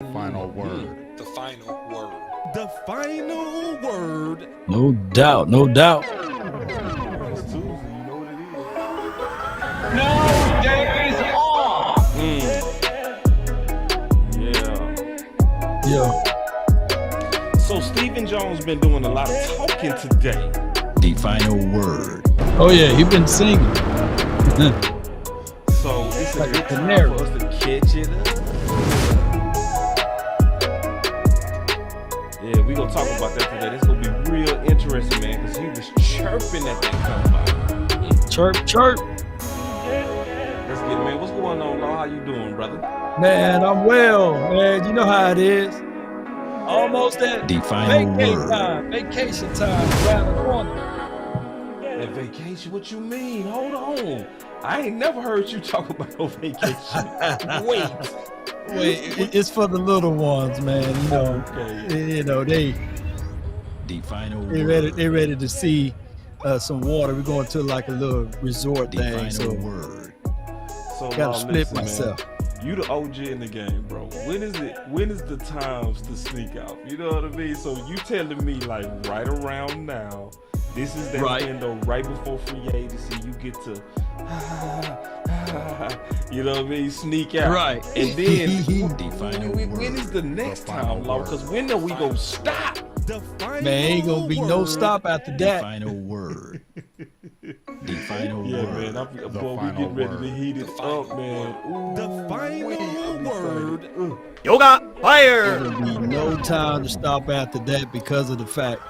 Final word. The final word. The final word. No doubt, no doubt. It's Tuesday, you know what it is. No days off. Yeah. So Stephen Jones been doing a lot of talking today. The final word. Oh yeah, he been singing. So it's a Like good a time canary. for us to catch it up. Yeah, we gonna talk about that today. It's gonna be real interesting, man, because he was chirping at that combine. Chirp, chirp. Let's get it, man. What's going on, Law? How you doing, brother? Man, I'm well, man. You know how it is. Almost at The final word. vacation time around the corner. That vacation? What you mean? Hold on. I ain't never heard you talk about no vacation. Wait, it's for the little ones, man. You know, Okay. you know they The ready to see some water. We're going to like a little resort The thing, final so word. So gotta split listen, myself. Man, you the OG in the game, bro. When is the times to sneak out? You know what I mean? So you telling me like right around now, this is that Right. window right before free agency, you get to you know what I mean, sneak out. Right. And then The final when is the word. next The time, final Law? word. Because when are we gonna stop? The final Man, ain't gonna be no stop after The that. final word. The final Yeah, word. man. The Boy, we final getting ready to word. heat it up, man. Ooh, The final word. There'll be no time to stop after that because of the fact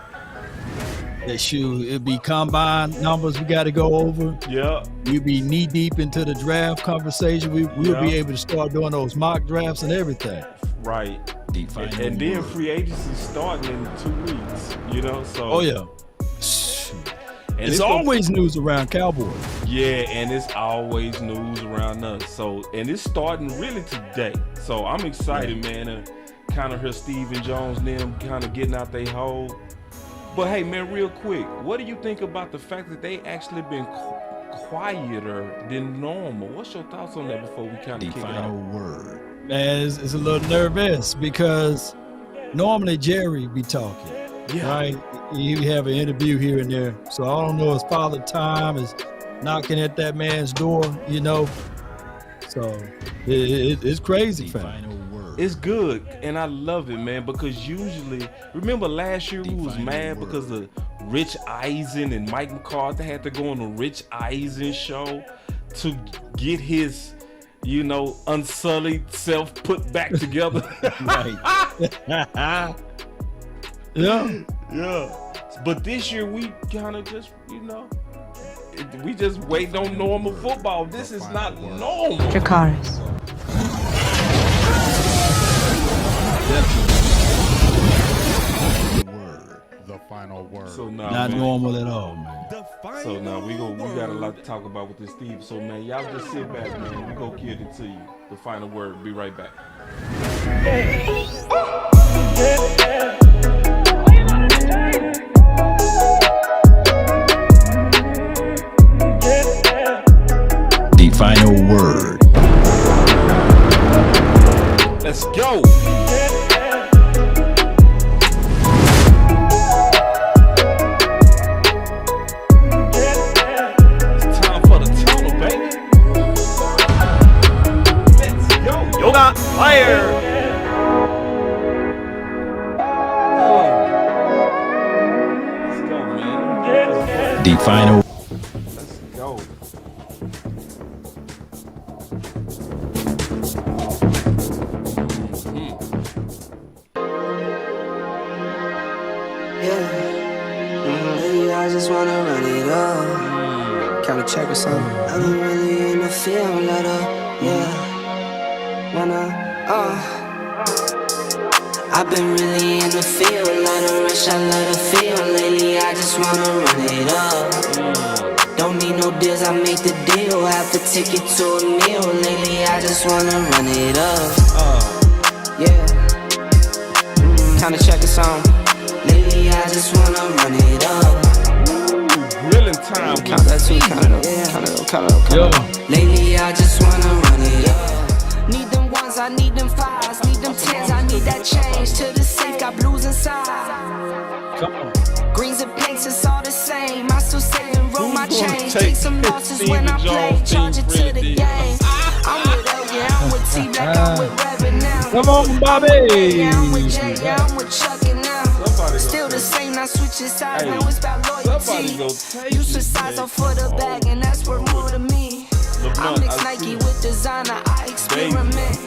that it'll be combine numbers we got to go over. Yeah. We'll be knee deep into the draft conversation. We'll Yeah. be able to start doing those mock drafts and everything. Right. The final And then word. free agency starting in 2 weeks, you know? So Oh yeah, and it's gonna- always news around Cowboy. yeah, and it's always news around us. So and it's starting really today. So I'm excited, man, to kind of hear Stephen Jones and them kind of getting out their hole. But hey, man, real quick, what do you think about the fact that they actually been quieter than normal? What's your thoughts on that before we kind The of kick it final off? word. Man, it's a little nervous because normally Jerry be talking, Yeah. right? He have an interview here and there. So I don't know, his father time is knocking at that man's door, you know. So it's crazy, The fam. final word. It's good, and I love it, man, because usually, remember last year we was Define the mad word. because of Rich Eisen and Mike McCarthy had to go on the Rich Eisen show to get his, you know, unsullied self put back together. Right. Yeah. Yeah. But this year we kind of just, you know, we just waiting on normal football. This is not normal. Dracarys. The word. The final word. So now, Not man, normal at all, man. So now we got a lot to talk about with this Steve. So man, y'all just sit back, man. We go get it to you. The final word. Be right back. The final word. Let's go. It's time for the tunnel, baby. Let's go. Yoga fire. Let's go, man. The final. Let's go. Lately I just wanna run it up. Kinda check or something. I've been really in the field, let up, yeah. I've been really in the field, let her rush, I let her feel. Lately I just wanna run it up. Don't need no deals, I make the deal. Half a ticket to a meal. Lately I just wanna run it up. Yeah. Kinda check or something. Lately I just wanna run it up. Grilling time. Count that too, count it up, count it up, count it up, count it Yo. up. Lately I just wanna run it up. Need them ones ones, I need them fives, need them tens, I need that change. To the safe, got blues inside. Come on. Greens and pinks, it's all the same. I still save and roll my Who's gonna chains. take Take some losses when I Stephen play, Jones' charge team it to the really? game. I'm with L, yeah, I'm with T Black, I'm with Reverend now. Come on, Bobby. Yeah, I'm with Jay, yeah, I'm with Chuck and now. Somebody Still go the same, not switching sides, Hey, now it's about somebody go loyalty. take You it, switch sides man. off for the bag, and that's worth more to me. I LeBron, mix I Nike see with designer, I experiment.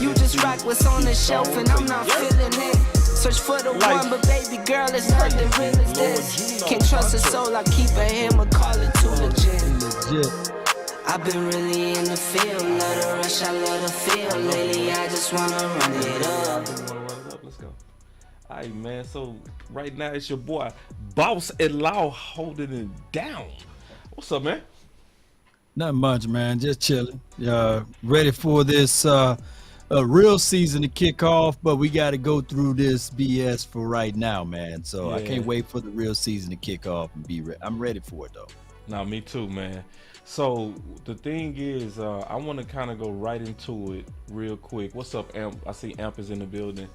You just rock what's on the shelf, and I'm not feeling it. Search for the Like- one, but baby girl, it's nothing real as this. Can't trust a soul, I keep a hammer, call it too legit. Legit. I've been really in the field, love the rush, I love the feel. Lately, I just wanna run it up. Let's go. All right, man. So right now it's your boy Boss and Law holding it down. What's up, man? Not much, man. Just chilling. Ready for this real season to kick off, but we got to go through this BS for right now, man. So I Yeah. can't wait for the real season to kick off and be ready. I'm ready for it, though. Nah, me too, man. So the thing is, I want to kind of go right into it real quick. What's up, Amp? I see Amp is in the building.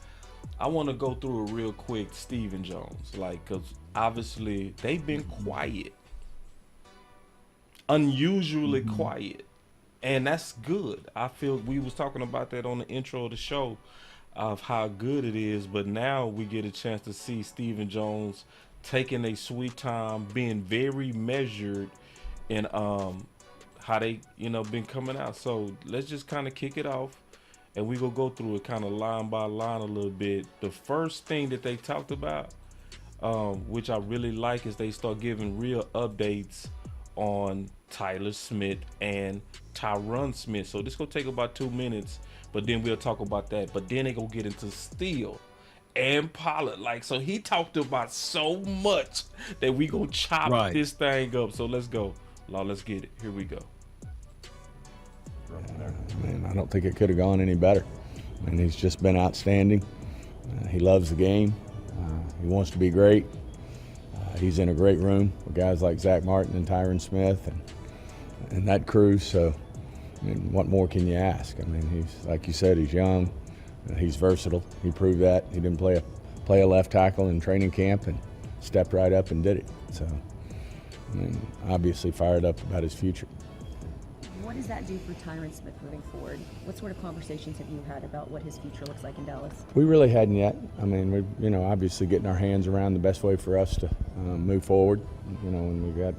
I want to go through it real quick, Stephen Jones, like, cause obviously they've been quiet, unusually quiet, and that's good. I feel we was talking about that on the intro of the show of how good it is, but now we get a chance to see Stephen Jones taking a sweet time, being very measured in how they been coming out. So let's just kind of kick it off, and we gonna go through it kind of line by line a little bit. The first thing that they talked about, which I really like, is they start giving real updates on Tyler Smith and Tyron Smith. So this gonna take about 2 minutes, but then we'll talk about that. But then they gonna get into Steele and Pollard. Like, so he talked about so much that we gonna chop this thing up. So let's go. Law, let's get it. Here we go. Man, I don't think it could have gone any better. I mean, he's just been outstanding. He loves the game. He wants to be great. He's in a great room with guys like Zach Martin and Tyron Smith and that crew. So, I mean, what more can you ask? I mean, he's, like you said, he's young. He's versatile. He proved that. He didn't play a left tackle in training camp and stepped right up and did it. So, I mean, obviously fired up about his future. What does that do for Tyron Smith moving forward? What sort of conversations have you had about what his future looks like in Dallas? We really hadn't yet. I mean, we're obviously getting our hands around the best way for us to move forward. When we got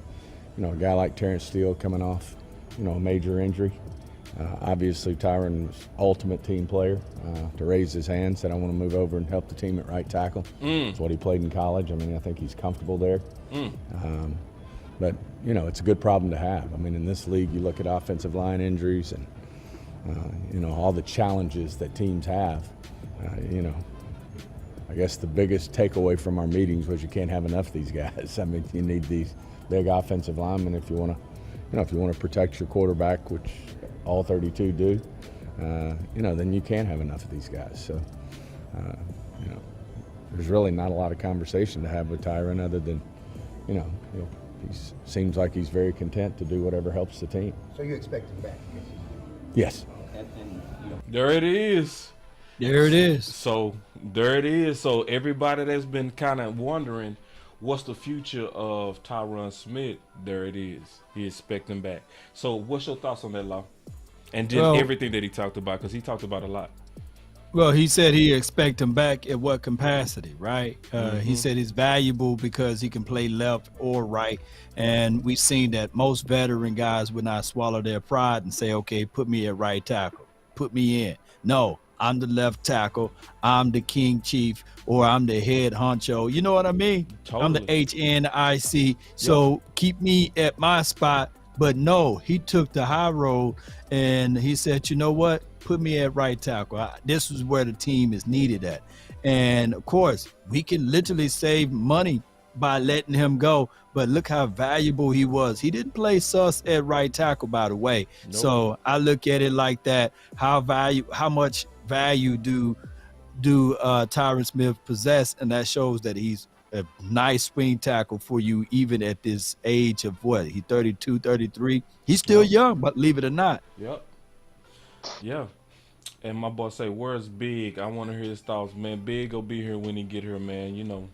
a guy like Terrence Steele coming off a major injury. Obviously, Tyron was ultimate team player to raise his hand, said I want to move over and help the team at right tackle. That's what he played in college. I mean, I think he's comfortable there. But, it's a good problem to have. I mean, in this league, you look at offensive line injuries and, all the challenges that teams have. I guess the biggest takeaway from our meetings was you can't have enough of these guys. I mean, you need these big offensive linemen if you want to protect your quarterback, which all 32 do, then you can't have enough of these guys. So, there's really not a lot of conversation to have with Tyron other than, he seems like he's very content to do whatever helps the team. So you expect him back? Yes. There it is. There it is. So there it is. So everybody that's been kind of wondering what's the future of Tyron Smith, there it is. He expecting back. So what's your thoughts on that, Law? And then everything that he talked about, because he talked about a lot. Well, he said he expect him back at what capacity, right? He said he's valuable because he can play left or right. And we've seen that most veteran guys would not swallow their pride and say, okay, put me at right tackle, put me in. No, I'm the left tackle, I'm the king chief, or I'm the head honcho. You know what I mean? Totally. I'm the HNIC. So keep me at my spot. But no, he took the high road and he said, you know what? Put me at right tackle. This is where the team is needed at. And of course, we can literally save money by letting him go. But look how valuable he was. He didn't play sus at right tackle, by the way. Nope. So I look at it like that. How much value do Tyron Smith possess? And that shows that he's a nice swing tackle for you, even at this age of what? He's 32, 33. He's still young, but believe it or not. Yep. Yeah. And my boss say, "Where's Big? I want to hear his thoughts, man. Big will be here when he get here, man. You know,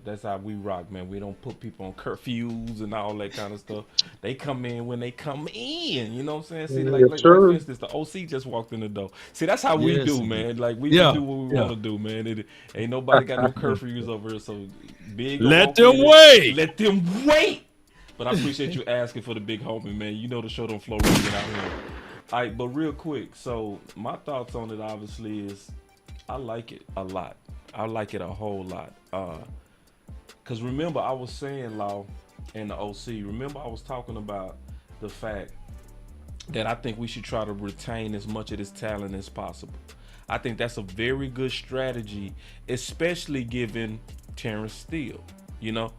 that's how we rock, man. We don't put people on curfews and all that kind of stuff. They come in when they come in. You know what I'm saying? See, like for instance, the OC just walked in the door. See, that's how we Yes, do, indeed. man. Like we Yeah, can do what we yeah. want to do, man. It ain't nobody got no curfews over here. So Big, will Let walk them in and wait. Let them wait. But I appreciate you asking for the big homie, man. You know the show don't flow right out here. All right, but real quick, so my thoughts on it obviously is I like it a lot. I like it a whole lot. Cause remember I was saying, Law, and the OC, remember I was talking about the fact that I think we should try to retain as much of this talent as possible. I think that's a very good strategy, especially given Terrence Steele. You know,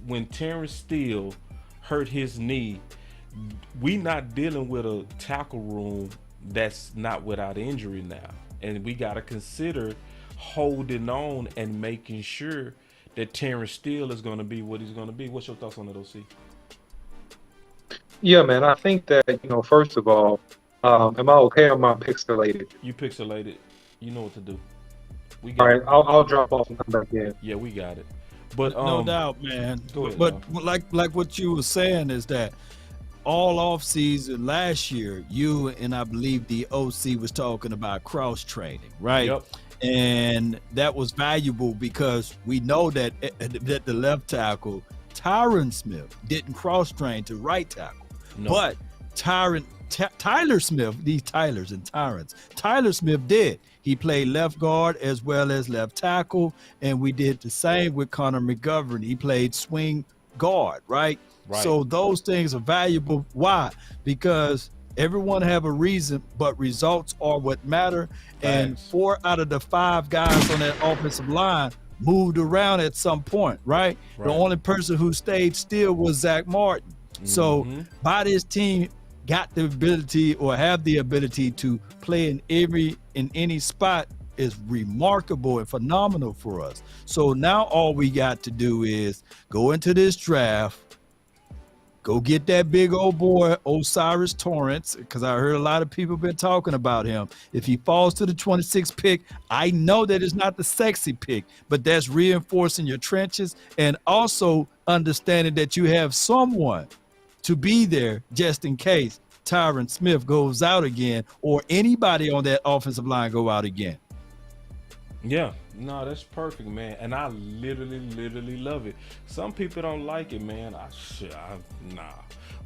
when Terrence Steele hurt his knee, we not dealing with a tackle room that's not without injury now, and we got to consider holding on and making sure that Terrence Steele is going to be what he's going to be. What's your thoughts on that, OC? Yeah, man. I think that, first of all, am I okay? Or am I pixelated? You pixelated. You know what to do. We All got right, it. I'll drop off and come back in. Yeah, we got it. But No doubt, man. go ahead, But Law. like what you were saying is that all off season last year, you and I believe the OC was talking about cross training, right? Yep. And that was valuable because we know that the left tackle Tyron Smith didn't cross train to right tackle, No. but Tyler Smith, these Tylers and Tyrants, Tyler Smith did. He played left guard as well as left tackle, and we did the same with Connor McGovern. He played swing guard, right? Right. So those things are valuable. Why? Because everyone have a reason, but results are what matter. And Thanks. 4 out of the 5 guys on that offensive line moved around at some point, right? The Right. only person who stayed still was Zach Martin. So by this team got the ability or have the ability to play in any spot is remarkable and phenomenal for us. So now all we got to do is go into this draft, go get that big old boy Osiris Torrance, because I heard a lot of people been talking about him. If he falls to the 26th pick, I know that it's not the sexy pick, but that's reinforcing your trenches and also understanding that you have someone to be there just in case Tyron Smith goes out again or anybody on that offensive line go out again. Yeah, no, that's perfect, man. And I literally love it. Some people don't like it, man. Nah.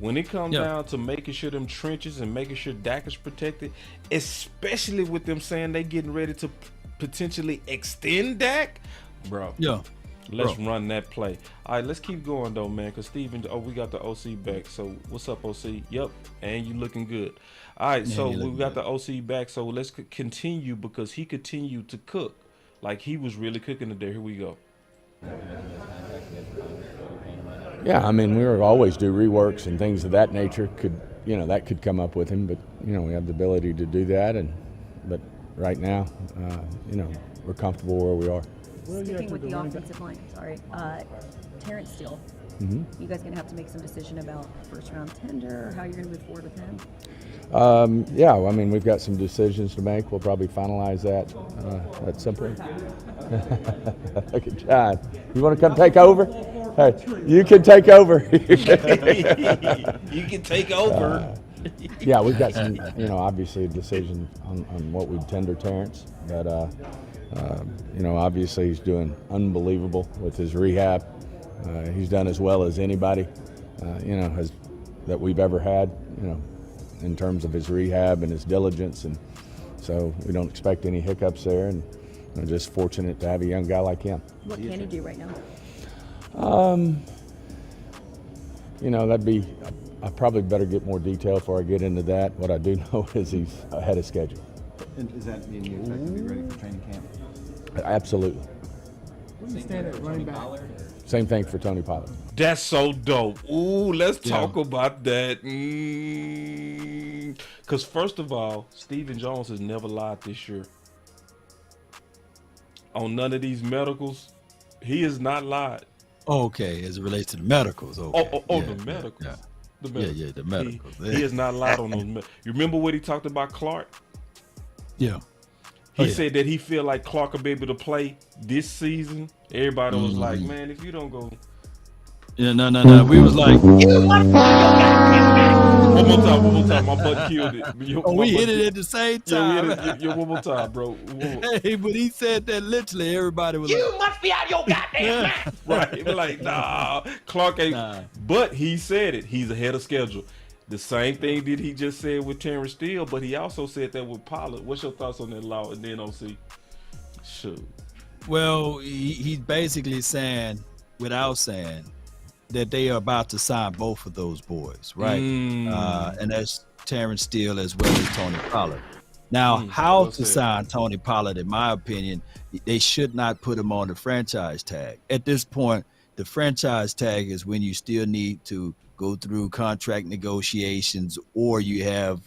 When it comes down to making sure them trenches and making sure Dak is protected, especially with them saying they getting ready to potentially extend Dak, bro. Yeah. Let's run that play. All right, let's keep going though, man. Cause Steven, we got the OC back. So what's up, OC? Yep, and you looking good. All right, so we got the OC back. So let's continue because he continued to cook like he was really cooking today. Here we go. Yeah, I mean, we were always do reworks and things of that nature. That could come up with him, but we have the ability to do that. But right now, we're comfortable where we are. Sticking with the offensive line, Terrence Steele. You guys gonna have to make some decision about first round tender or how you're gonna move forward with him? Yeah, I mean, we've got some decisions to make. We'll probably finalize that at some point. Look at John. You want to come take over? Hey, you can take over. You can take over. Yeah, we've got some, obviously a decision on what we tender Terrence. But, obviously he's doing unbelievable with his rehab. He's done as well as anybody, that we've ever had, in terms of his rehab and his diligence. And so we don't expect any hiccups there. And I'm just fortunate to have a young guy like him. What can he do right now? That'd be, I probably better get more detail before I get into that. What I do know is he's ahead of schedule. And does that mean you expect to be ready for training camp? Absolutely. Where do you stand at running back? Same thing for Tony Pollard. That's so dope. Ooh, let's talk about that. Because first of all, Stephen Jones has never lied this year. On none of these medicals, he has not lied. Okay, as it relates to the medicals. Okay. The medicals. Yeah. The medicals. The medicals. He has not lied on those medicals. You remember what he talked about Clark? Yeah. He Oh, yeah. said that he feel like Clark will be able to play this season. Everybody was like, man, if you don't go. Yeah, no. We was like, One more time. My butt killed it. oh, My we hit butt it at the same Yeah, we time. hit it. One more time, bro. Hey, but he said that literally everybody was You must be out of your goddamn mind. Right. Like, nah, Clark ain't. Nah. But he said it. He's ahead of schedule. The same thing that he just said with Terrence Steele, but he also said that with Pollard. What's your thoughts on that, Law? And then OC? Shoot. Well, he's basically saying, without saying, that they are about to sign both of those boys, right? And that's Terrence Steele as well as Tony Pollard. Now, how to sign Tony Pollard, in my opinion, they should not put him on the franchise tag. At this point, the franchise tag is when you still need to go through contract negotiations or you have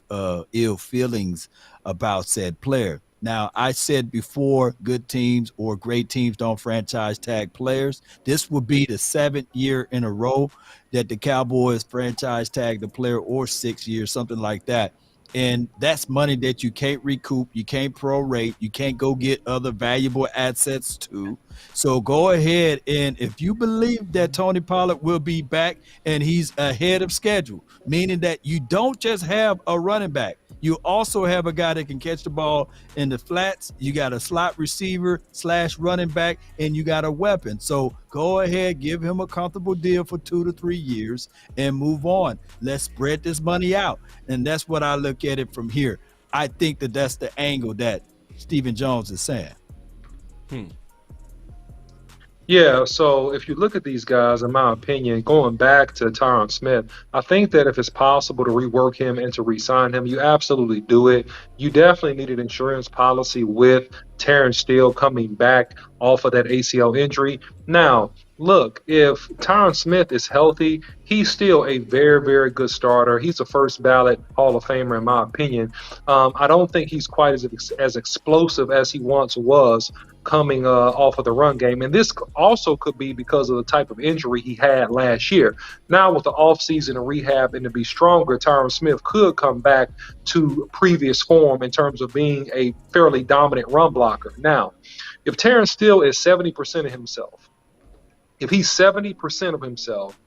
ill feelings about said player. Now, I said before, good teams or great teams don't franchise tag players. This will be the 7th year in a row that the Cowboys franchise tag the player, or 6 years, something like that. And that's money that you can't recoup, you can't prorate, you can't go get other valuable assets too. So go ahead, and if you believe that Tony Pollard will be back and he's ahead of schedule, meaning that you don't just have a running back, you also have a guy that can catch the ball in the flats, you got a slot receiver / running back, and you got a weapon. So go ahead, give him a comfortable deal for 2 to 3 years and move on. Let's spread this money out. And that's what I look at it from here. I think that that's the angle that Stephen Jones is saying. Yeah, so if you look at these guys, in my opinion, going back to Tyron Smith, I think that if it's possible to rework him and to re-sign him, you absolutely do it. You definitely need an insurance policy with Terrence Steele coming back off of that ACL injury. Now, look, if Tyron Smith is healthy, he's still a very, very good starter. He's a first ballot Hall of Famer, in my opinion. I don't think he's quite as explosive as he once was coming off of the run game. And this also could be because of the type of injury he had last year. Now with the offseason and rehab and to be stronger, Tyron Smith could come back to previous form in terms of being a fairly dominant run blocker. Now, if Terrence Steele is 70% of himself, if he's 70% of himself,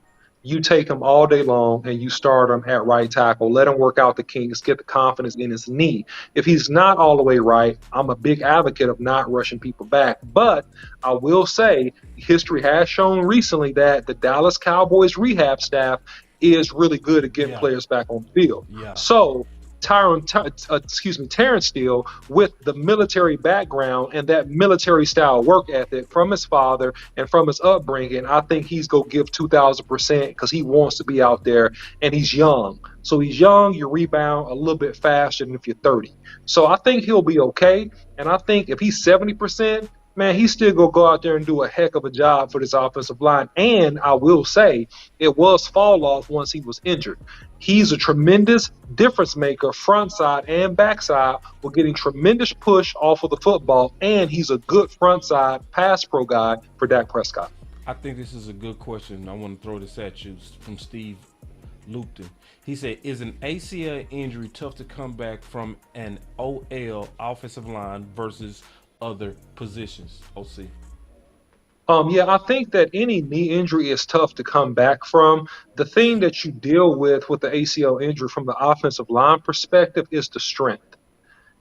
you take him all day long and you start him at right tackle, let him work out the kinks, get the confidence in his knee. If he's not all the way right, I'm a big advocate of not rushing people back. But I will say history has shown recently that the Dallas Cowboys rehab staff is really good at getting players back on the field. So Terrence Steele, with the military background and that military style work ethic from his father and from his upbringing, I think he's going to give 2,000% because he wants to be out there and he's young. So he's young, you rebound a little bit faster than if you're 30. So I think he'll be okay. And I think if he's 70%, man, he's still going to go out there and do a heck of a job for this offensive line. And I will say it was fall off once he was injured. He's a tremendous difference maker, front side and backside. We're getting tremendous push off of the football, and he's a good front side pass pro guy for Dak Prescott. I think this is a good question. I want to throw this at you from Steve Lupton. He said, is an ACL injury tough to come back from an OL offensive line versus other positions? OC. Yeah, I think that any knee injury is tough to come back from. The thing that you deal with the ACL injury from the offensive line perspective is the strength.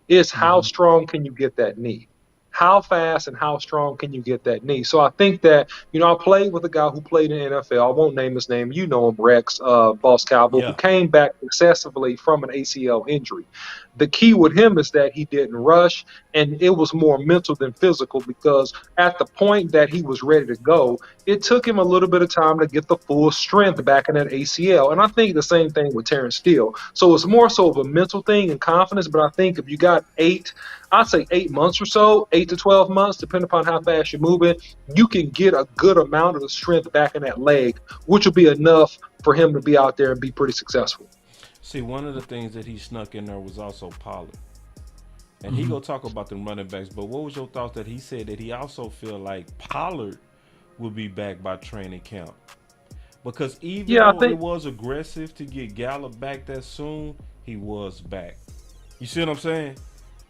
Is how strong can you get that knee? How fast and how strong can you get that knee? So I think that, I played with a guy who played in the NFL. I won't name his name. You know him, Rex, Boss Cowboy, who came back successfully from an ACL injury. The key with him is that he didn't rush, and it was more mental than physical because at the point that he was ready to go, it took him a little bit of time to get the full strength back in that ACL. And I think the same thing with Terrence Steele. So it's more so of a mental thing and confidence, but I think if you got 8 months or so, 8 to 12 months, depending upon how fast you're moving, you can get a good amount of the strength back in that leg, which will be enough for him to be out there and be pretty successful. See, one of the things that he snuck in there was also Pollard. And he go talk about them running backs, but what was your thoughts that he said that he also feel like Pollard will be back by training camp? Because even though it was aggressive to get Gallup back that soon, he was back. You see what I'm saying?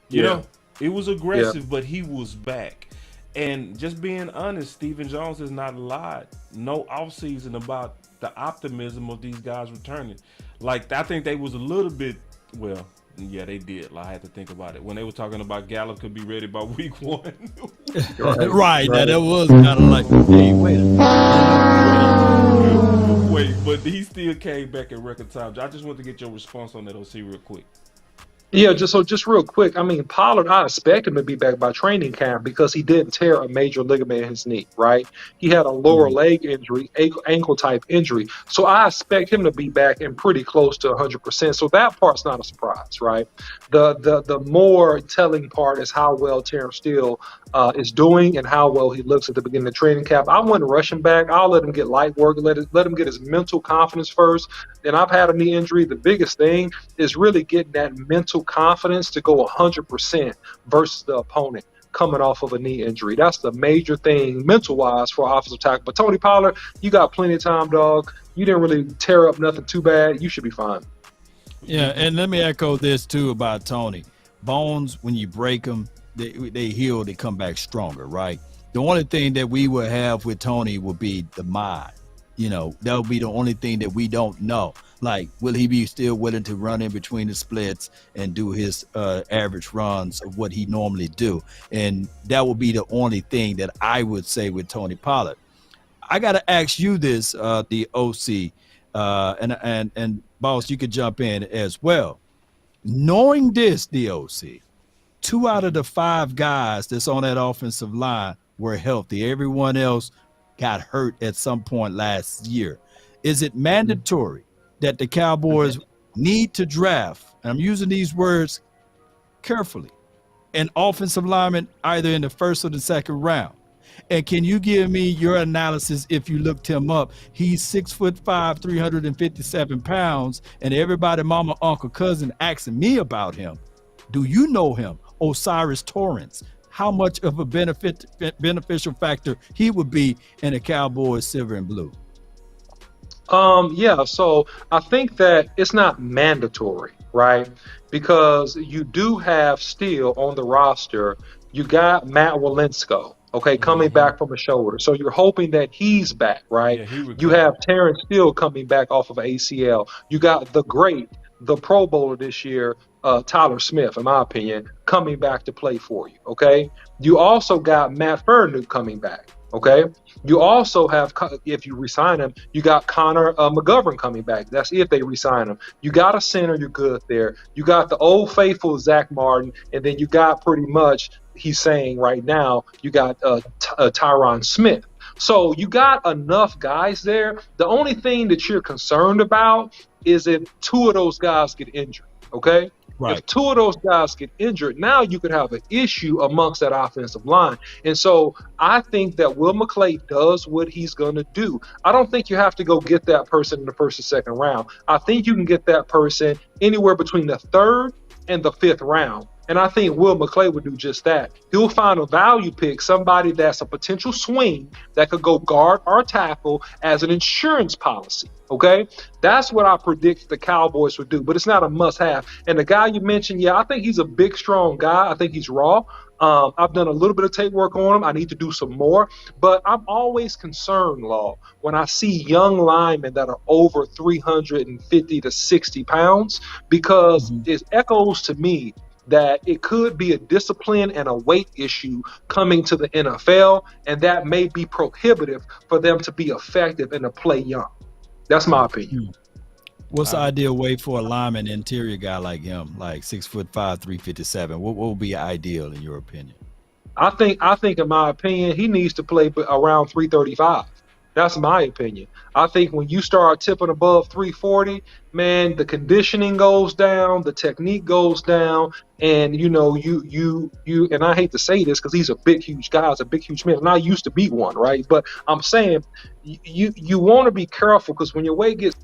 You Yeah. know, it was aggressive, but he was back. And just being honest, Stephen Jones has not lied no offseason about the optimism of these guys returning. Like, I think they was a little bit, well, yeah, they did. Like, I had to think about it. When they were talking about Gallup could be ready by week 1. Right. Now that was kind of like, hey, wait a minute. Wait, but he still came back in record time. I just want to get your response on that, OC, real quick. Yeah, just real quick. I mean, Pollard, I expect him to be back by training camp because he didn't tear a major ligament in his knee, right? He had a lower leg injury, ankle type injury. So I expect him to be back and pretty close to 100%. So that part's not a surprise, right? The more telling part is how well Terrence Steele is doing and how well he looks at the beginning of training camp. I wouldn't rush him back. I'll let him get light work, let him get his mental confidence first. And I've had a knee injury. The biggest thing is really getting that mental confidence to go 100% versus the opponent coming off of a knee injury. That's the major thing mental-wise for offensive tackle. But Tony Pollard, you got plenty of time, dog. You didn't really tear up nothing too bad. You should be fine. Yeah, and let me echo this too about Tony. Bones, when you break them, they heal, they come back stronger, right? The only thing that we will have with Tony will be the mind. You know, that'll be the only thing that we don't know. Like, will he be still willing to run in between the splits and do his average runs of what he normally do? And that will be the only thing that I would say with Tony Pollard. I got to ask you this, the OC, and Boss, you could jump in as well. Knowing this, the OC, 2 out of the 5 guys that's on that offensive line were healthy. Everyone else got hurt at some point last year. Is it mandatory that the Cowboys need to draft, and I'm using these words carefully, an offensive lineman either in the first or the second round? And can you give me your analysis if you looked him up? He's 6'5", 357 pounds, and everybody, mama, uncle, cousin asking me about him. Do you know him? Osiris Torrance. How much of a beneficial factor he would be in a Cowboys silver and blue? Yeah, so I think that it's not mandatory, right? Because you do have Steele on the roster. You got Matt Walensko, okay, coming back from a shoulder. So you're hoping that he's back, right? Yeah, you have Terrence Steele coming back off of ACL. You got the Pro Bowler this year, Tyler Smith, in my opinion, coming back to play for you, okay? You also got Matt Furnuke coming back, okay? You also have, if you resign him, you got Connor McGovern coming back. That's if they resign him. You got a center, you're good there. You got the old faithful Zach Martin, and then you got pretty much, he's saying right now, you got Tyron Smith. So you got enough guys there. The only thing that you're concerned about is if 2 of those guys get injured, okay? Right. If 2 of those guys get injured, now you could have an issue amongst that offensive line. And so I think that Will McClay does what he's going to do. I don't think you have to go get that person in the first or second round. I think you can get that person anywhere between the 3rd and the 5th round. And I think Will McClay would do just that. He'll find a value pick, somebody that's a potential swing that could go guard or tackle as an insurance policy, okay? That's what I predict the Cowboys would do, but it's not a must-have. And the guy you mentioned, yeah, I think he's a big, strong guy. I think he's raw. I've done a little bit of tape work on him. I need to do some more. But I'm always concerned, Law, when I see young linemen that are over 350 to 60 pounds, because it echoes to me that it could be a discipline and a weight issue coming to the NFL, and that may be prohibitive for them to be effective and to play young. That's my opinion. What's the ideal weight for a lineman, interior guy like him, like 6'5", 357? What would be ideal in your opinion? I think in my opinion, he needs to play around 335. That's my opinion. I think when you start tipping above 340, man, the conditioning goes down, the technique goes down, and you know, you and I hate to say this because he's a big, huge guy, he's a big, huge man, and I used to be one, right? But I'm saying you want to be careful because when your weight gets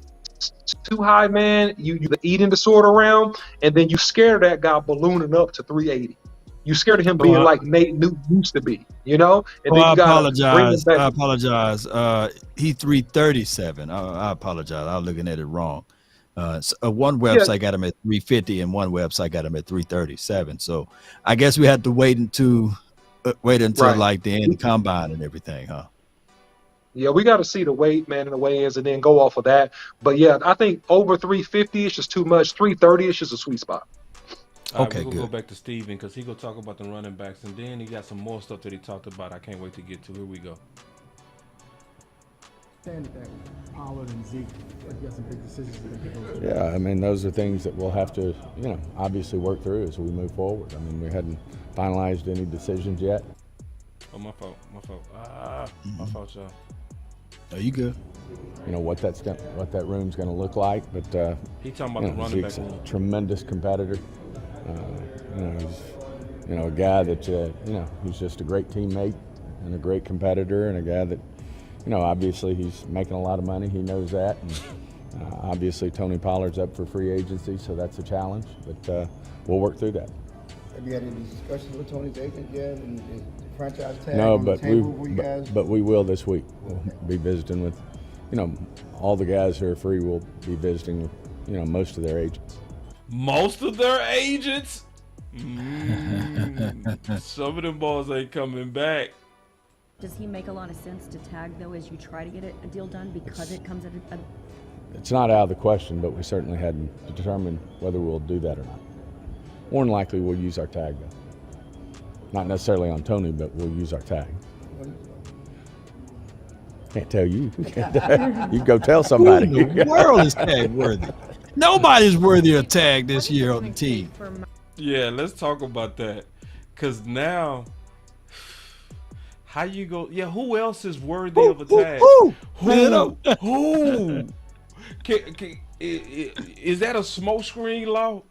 too high, man, you the eating disorder around, and then you scared of that guy ballooning up to 380. You scared of him being like Nate Newton used to be, you know? And then you apologize. I apologize. He's 337. I apologize. I was looking at it wrong. One website got him at 350, and one website got him at 337. So I guess we had to wait until Right. like the end of the combine and everything, huh? Yeah, we got to see the weight, man, and the weigh-ins, and then go off of that. But yeah, I think over 350 is just too much. 330 is just a sweet spot. All right, Okay, we're gonna good. go back to Steven because he gonna talk about the running backs, and then he got some more stuff that he talked about. I can't wait to get to. Here we go. Saying that Pollard and Zeke got some big decisions that they can go Yeah, I mean, those are things that we'll have to, obviously work through as we move forward. I mean, we hadn't finalized any decisions yet. Oh, my fault. My fault. My fault, y'all. Are you good? What that room's going to look like, but He talking about the running Zeke's back a room. tremendous competitor. He's a guy that he's just a great teammate and a great competitor, and a guy that obviously he's making a lot of money. He knows that, and obviously Tony Pollard's up for free agency, so that's a challenge. But we'll work through that. Have you had any discussions with Tony's agent yet and franchise tag No, on but the table for you guys? but we will this week. We'll be visiting with, all the guys who are free will be visiting with, most of their agents. Most of their agents? Some of them balls ain't coming back. Does he make a lot of sense to tag, though, as you try to get a deal done because it comes at a It's not out of the question, but we certainly hadn't determined whether we'll do that or not. More than likely, we'll use our tag, though. Not necessarily on Tony, but we'll use our tag. Can't tell you. You can go tell somebody. Who in the world is tag worthy? Nobody's worthy of tag this year on the team. Yeah, let's talk about that. Because now, how you go? Yeah, who else is worthy of a tag? Who? Is that a smoke screen law?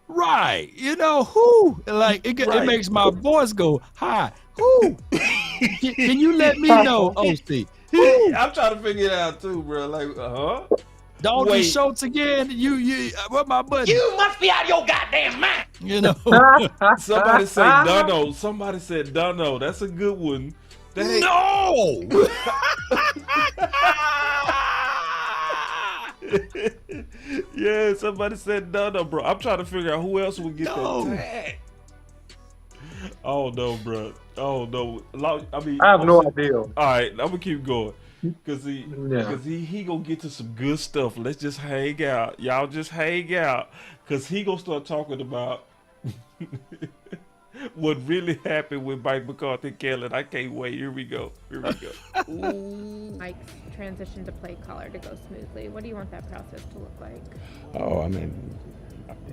Right. Who? Like, it makes my voice go high. Who? Can you let me know, OC? Who? I'm trying to figure it out too, bro. Like, Dalton Wait. Schultz again? What my button? You must be out of your goddamn mind. Somebody say Dunno. Somebody said Dunno. That's a good one. That ain't- No! Yeah, somebody said Dunno, bro. I'm trying to figure out who else would get No. that tag. Oh no, bro. Oh no. I have no idea. All right, I'm gonna keep going. Cause he gonna get to some good stuff. Let's just hang out. Y'all just hang out. Cause he gonna start talking about what really happened with Mike McCarthy and Kellen. I can't wait. Here we go. Mike's transition to play caller to go smoothly. What do you want that process to look like? Oh, I mean,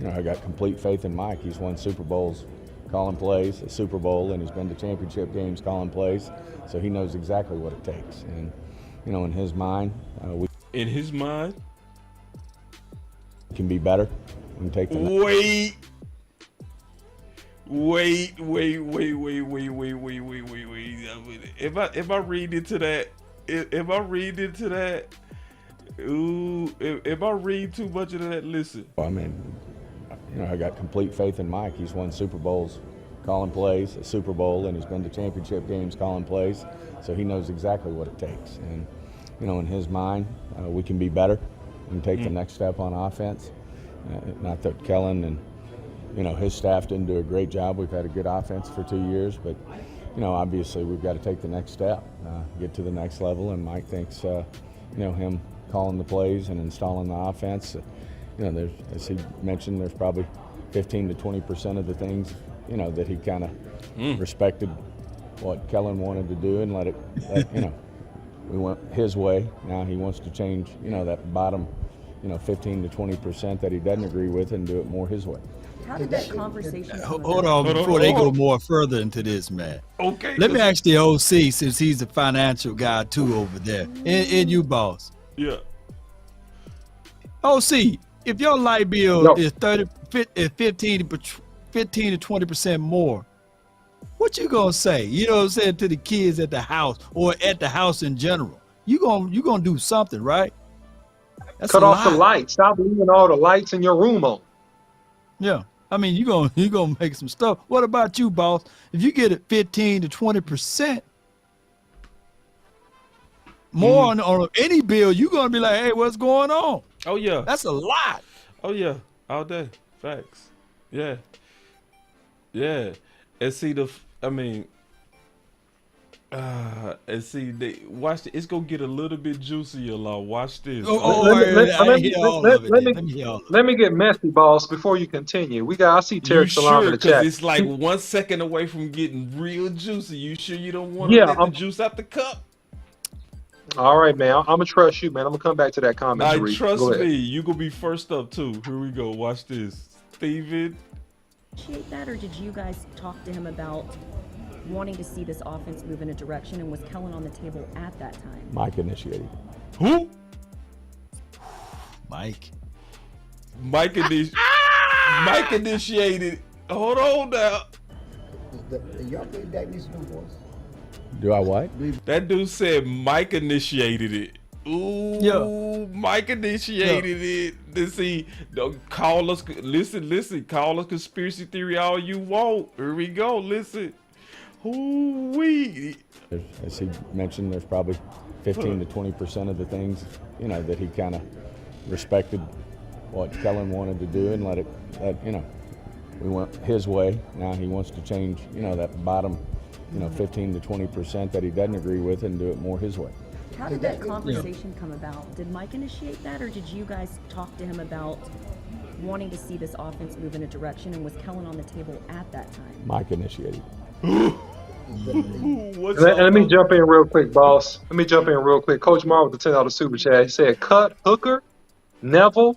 I got complete faith in Mike. He's won Super Bowls calling plays, a Super Bowl, and he's been to championship games calling plays. So he knows exactly what it takes. And, in his mind, we can be better. We can take the Wait. If I read into that, if I read into that, if I read too much of that, listen. I mean, I got complete faith in Mike. He's won Super Bowls calling plays, a Super Bowl, and he's been to championship games calling plays. So he knows exactly what it takes. And, in his mind, we can be better. We can take the next step on offense. Not that Kellen and, his staff didn't do a great job. We've had a good offense for 2 years, but, obviously we've got to take the next step, get to the next level. And Mike thinks, him calling the plays and installing the offense, there's, as he mentioned, there's probably 15 to 20% of the things, that he kind of respected what Kellen wanted to do and let we went his way. Now he wants to change, that bottom, 15 to 20% that he doesn't agree with and do it more his way. How did that conversation come Hold about? on before they go more further into this, man. Okay. Let me ask the OC, since he's the financial guy too over there. And you, boss. Yeah. OC, if your light bill is 15 to 20% more, what you gonna say? You know what I'm saying, to the kids at the house or at the house in general? You gonna do something, right? That's Cut a off the lot. lights. Stop leaving all the lights in your room on. Yeah. I mean, you gonna make some stuff. What about you, boss? If you get it 15 to 20% more on any bill, you're gonna be like, hey, what's going on? Oh yeah. That's a lot. Oh yeah. All day. Facts. Yeah. Yeah. And see and see, watch it. It's gonna get a little bit juicier, Law. Watch this. Let me get messy, boss, before you continue. I see You Tarek Salam sure? in the Because chat. it's like 1 second away from getting real juicy. You sure you don't want to Yeah, let the juice out the cup? All right, man. I'm gonna trust you, man. I'm gonna come back to that comment. Now, Tariq. trust Go ahead. me, you gonna be first up too. Here we go. Watch this, Steven. Appreciate that, or did you guys talk to him about wanting to see this offense move in a direction, and was Kellen on the table at that time? Mike initiated. Who? Mike. Mike initiated. Hold on now. Y'all think Dak needs to do voice? Do I what? That dude said Mike initiated it. Ooh, Yeah. Mike initiated it. Let's see. Don't call us. Listen. Call us conspiracy theory all you want. Here we go. Listen. Ooh-wee. As he mentioned, there's probably 15 to 20% of the things, that he kind of respected what Kellen wanted to do and let we went his way. Now he wants to change, that bottom, 15 to 20% that he doesn't agree with and do it more his way. How did that conversation come about? Did Mike initiate that, or did you guys talk to him about wanting to see this offense move in a direction, and was Kellen on the table at that time? Mike initiated. Let me jump in real quick, boss. Let me jump in real quick. Coach Moore with the $10 super chat. He said, cut Hooker, Neville,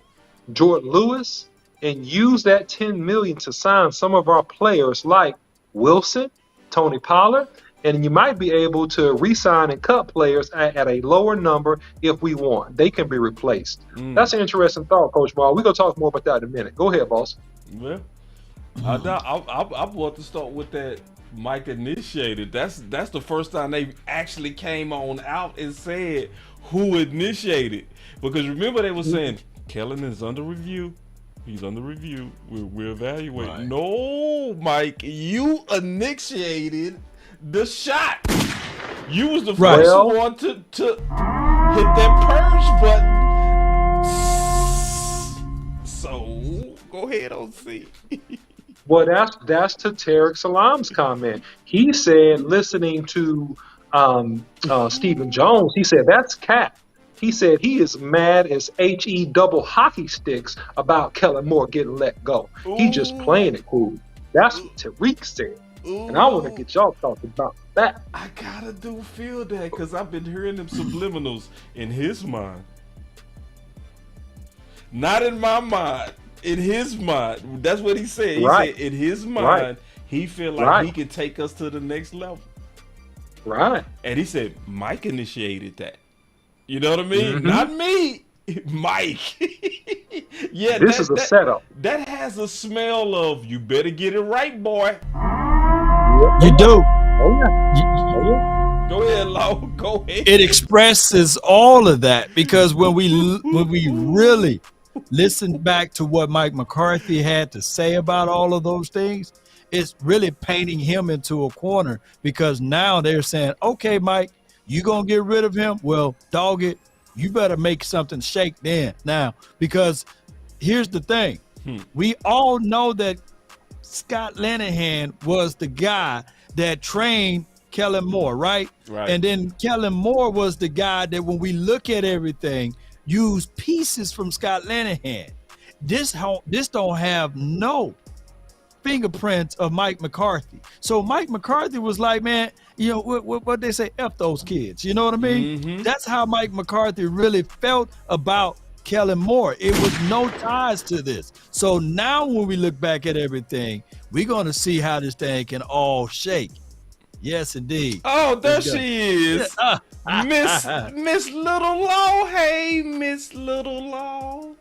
Jordan Lewis, and use that $10 million to sign some of our players like Wilson, Tony Pollard, and you might be able to re-sign and cut players at a lower number if we want. They can be replaced. That's an interesting thought, Coach Moore. We're going to talk more about that in a minute. Go ahead, boss. Well, I want to start with that. Mike initiated. That's the first time they actually came on out and said who initiated. Because remember they were saying Kellen is under review. He's under review. We're evaluating. Right. No, Mike, you initiated the shot. You was the first one to hit that purge button. So go ahead, OC. Well, that's to Tarek Salam's comment. He said, listening to Stephen Jones, he said, that's cap. He said he is mad as HE double hockey sticks about Kellen Moore getting let go. Ooh. He just playing it cool. That's what Tariq said. Ooh. And I want to get y'all talking about that. I gotta feel that because I've been hearing them subliminals in his mind. Not in my mind. In his mind. That's what he said. He said in his mind, he feel like he can take us to the next level. Right. And he said Mike initiated that. You know what I mean? Mm-hmm. Not me. Mike. Yeah, this is a setup. That has a smell of you better get it right, boy. You do. Oh yeah. Go ahead, Law. Go ahead. It expresses all of that because when we really listen back to what Mike McCarthy had to say about all of those things, it's really painting him into a corner because now they're saying, okay, Mike, you gonna get rid of him? Well, dog it, you better make something shake then now, because here's the thing. We all know that Scott Linehan was the guy that trained Kellen Moore, right? And then Kellen Moore was the guy that when we look at everything, use pieces from Scott Linehan. This don't have no fingerprints of Mike McCarthy. So Mike McCarthy was like, man, you know what they say, F those kids. You know what I mean? Mm-hmm. That's how Mike McCarthy really felt about Kellen Moore. It was no ties to this. So now when we look back at everything, we're going to see how this thing can all shake. Yes, indeed. Oh, there she is. Miss Little Law. Hey, Miss Little Law.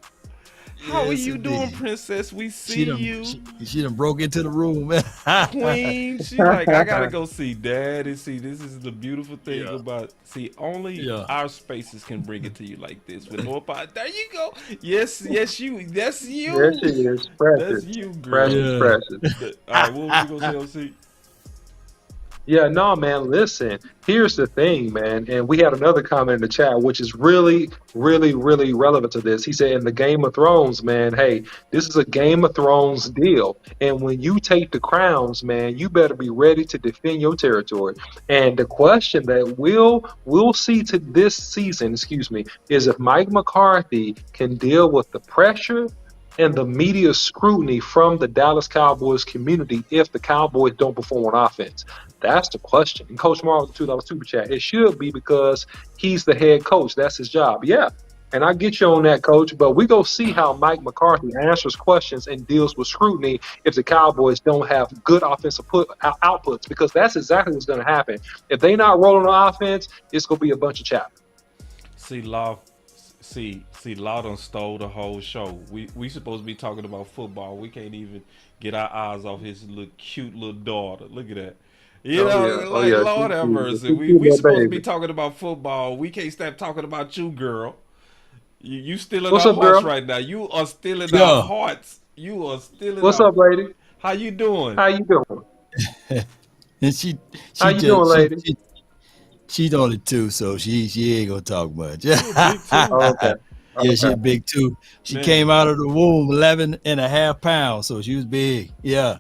How are you doing, princess? We see you. She done broke into the room, man. Queen. She's like, I gotta go see Daddy. See, this is the beautiful thing about. See, only our spaces can bring it to you like this. With more pot. There you go. Yes, you. That's you. Yes, she is. Precious. That's you, girl. Precious. All right, what were we gonna say, OC? Yeah, no, man, listen, here's the thing, man. And we had another comment in the chat, which is really, really, really relevant to this. He said, in the Game of Thrones, man, hey, this is a Game of Thrones deal. And when you take the crowns, man, you better be ready to defend your territory. And the question that we'll see to this season, excuse me, is if Mike McCarthy can deal with the pressure and the media scrutiny from the Dallas Cowboys community if the Cowboys don't perform on offense. That's the question. And Coach Moore with the $2 super chat. It should be because he's the head coach. That's his job. Yeah. And I get you on that, Coach. But we go see how Mike McCarthy answers questions and deals with scrutiny if the Cowboys don't have good offensive outputs, because that's exactly what's going to happen. If they not rolling on offense, it's going to be a bunch of chatter. See, Law done stole the whole show. We supposed to be talking about football. We can't even get our eyes off his little cute little daughter. Look at that. Lord have mercy. We supposed to be talking about football. We can't stop talking about you, girl. You still in our hearts right now. You are still in our hearts. You are still in What's up, lady? How you doing? How you doing? And how you doing, lady? She's only 2, so she ain't gonna talk much. Okay. Yeah, she's big too. She came out of the womb 11.5 pounds, so she was big. Yeah.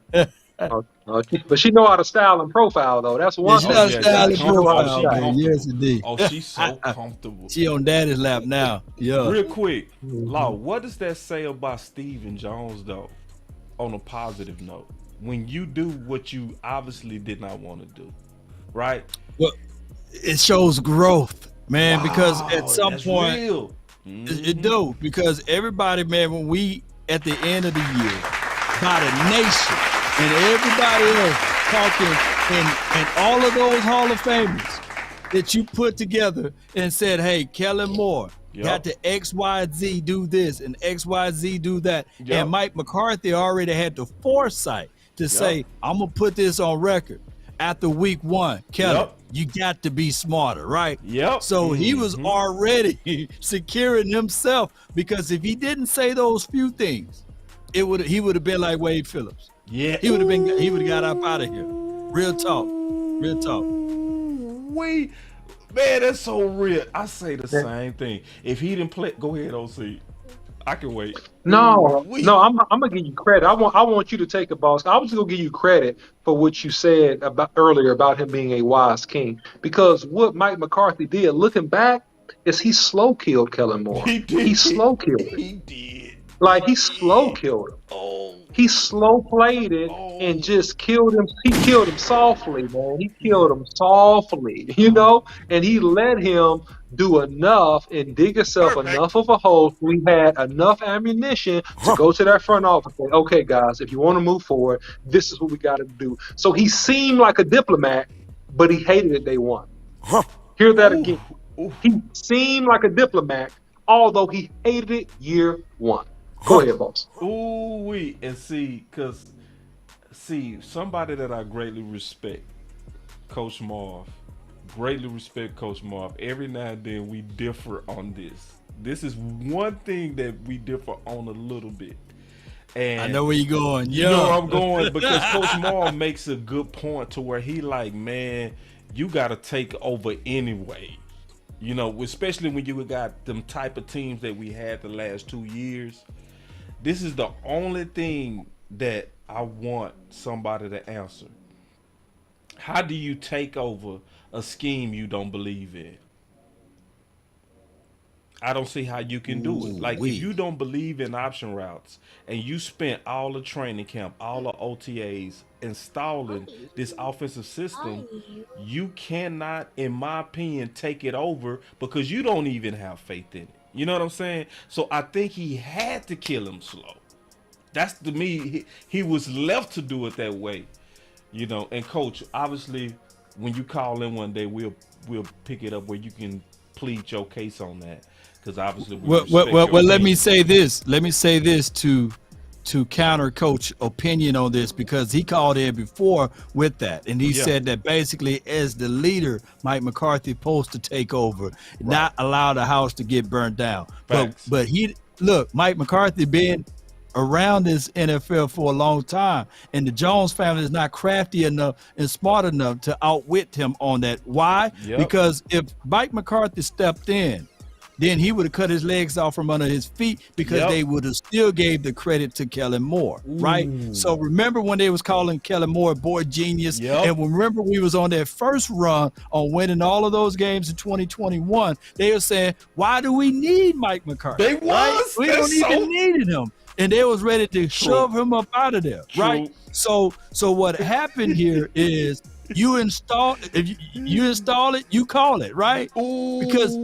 But she know how to style and profile, though. That's one. Yeah, she knows how to style and profile. Yes, indeed. Oh, she's so comfortable. She on daddy's lap now. Yeah. Real quick, Law, what does that say about Stephen Jones, though, on a positive note? When you do what you obviously did not want to do, right? Well, it shows growth, man, because at some point, it do, because everybody, man, when we at the end of the year, by the nation and everybody else talking, and all of those Hall of Famers that you put together and said, hey, Kellen Moore got to XYZ do this and XYZ do that. And Mike McCarthy already had the foresight to say, I'm going to put this on record after week 1. Kellen, you got to be smarter, right? So he was already securing himself, because if he didn't say those few things, he would have been like Wade Phillips. Yeah. He would have got up out of here. Real talk. Man, that's so real. I say the same thing. If he didn't play, go ahead, OC. I can wait. No, I'm gonna give you credit. I want you to take a boss. I was gonna give you credit for what you said about earlier about him being a wise king, because what Mike McCarthy did, looking back, is he slow killed Kellen Moore. He slow killed him. He did. Like he slow killed him. He slow played it and just killed him. He killed him softly, man. He killed him softly, and he let him do enough and dig himself enough of a hole so he had enough ammunition to go to that front office and say, okay, guys, if you want to move forward, this is what we got to do. So he seemed like a diplomat, but he hated it day one. Hear that again. He seemed like a diplomat, although he hated it year one. Go ahead, boss. And see, somebody that I greatly respect, Coach Marv. Greatly respect Coach Marv. Every now and then we differ on this. This is one thing that we differ on a little bit. And I know where you're going. You know where I'm going, because Coach Marv makes a good point to where he like, man, you got to take over anyway. Especially when you got them type of teams that we had the last 2 years. This is the only thing that I want somebody to answer. How do you take over a scheme you don't believe in? I don't see how you can do it. Like, if you don't believe in option routes and you spent all the training camp, all the OTAs installing this offensive system, you cannot, in my opinion, take it over because you don't even have faith in it. You know what I'm saying? So I think he had to kill him slow. That's, to me, he was left to do it that way. And Coach, obviously, when you call in one day, we'll pick it up where you can plead your case on that, because obviously let me say this. Let me say this to counter Coach opinion on this, because he called in before with that, and he said that basically, as the leader, Mike McCarthy supposed to take over, not allow the house to get burned down. But Mike McCarthy being around this NFL for a long time, and the Jones family is not crafty enough and smart enough to outwit him on that. Why? Yep. Because if Mike McCarthy stepped in, then he would have cut his legs off from under his feet, because they would have still gave the credit to Kellen Moore, right? So remember when they was calling Kellen Moore a boy genius, and remember we was on that first run on winning all of those games in 2021, they were saying, why do we need Mike McCarthy? They was. Right? We don't even needed him. And they was ready to shove him up out of there, right? So what happened here is you install you install it, you call it, right? Because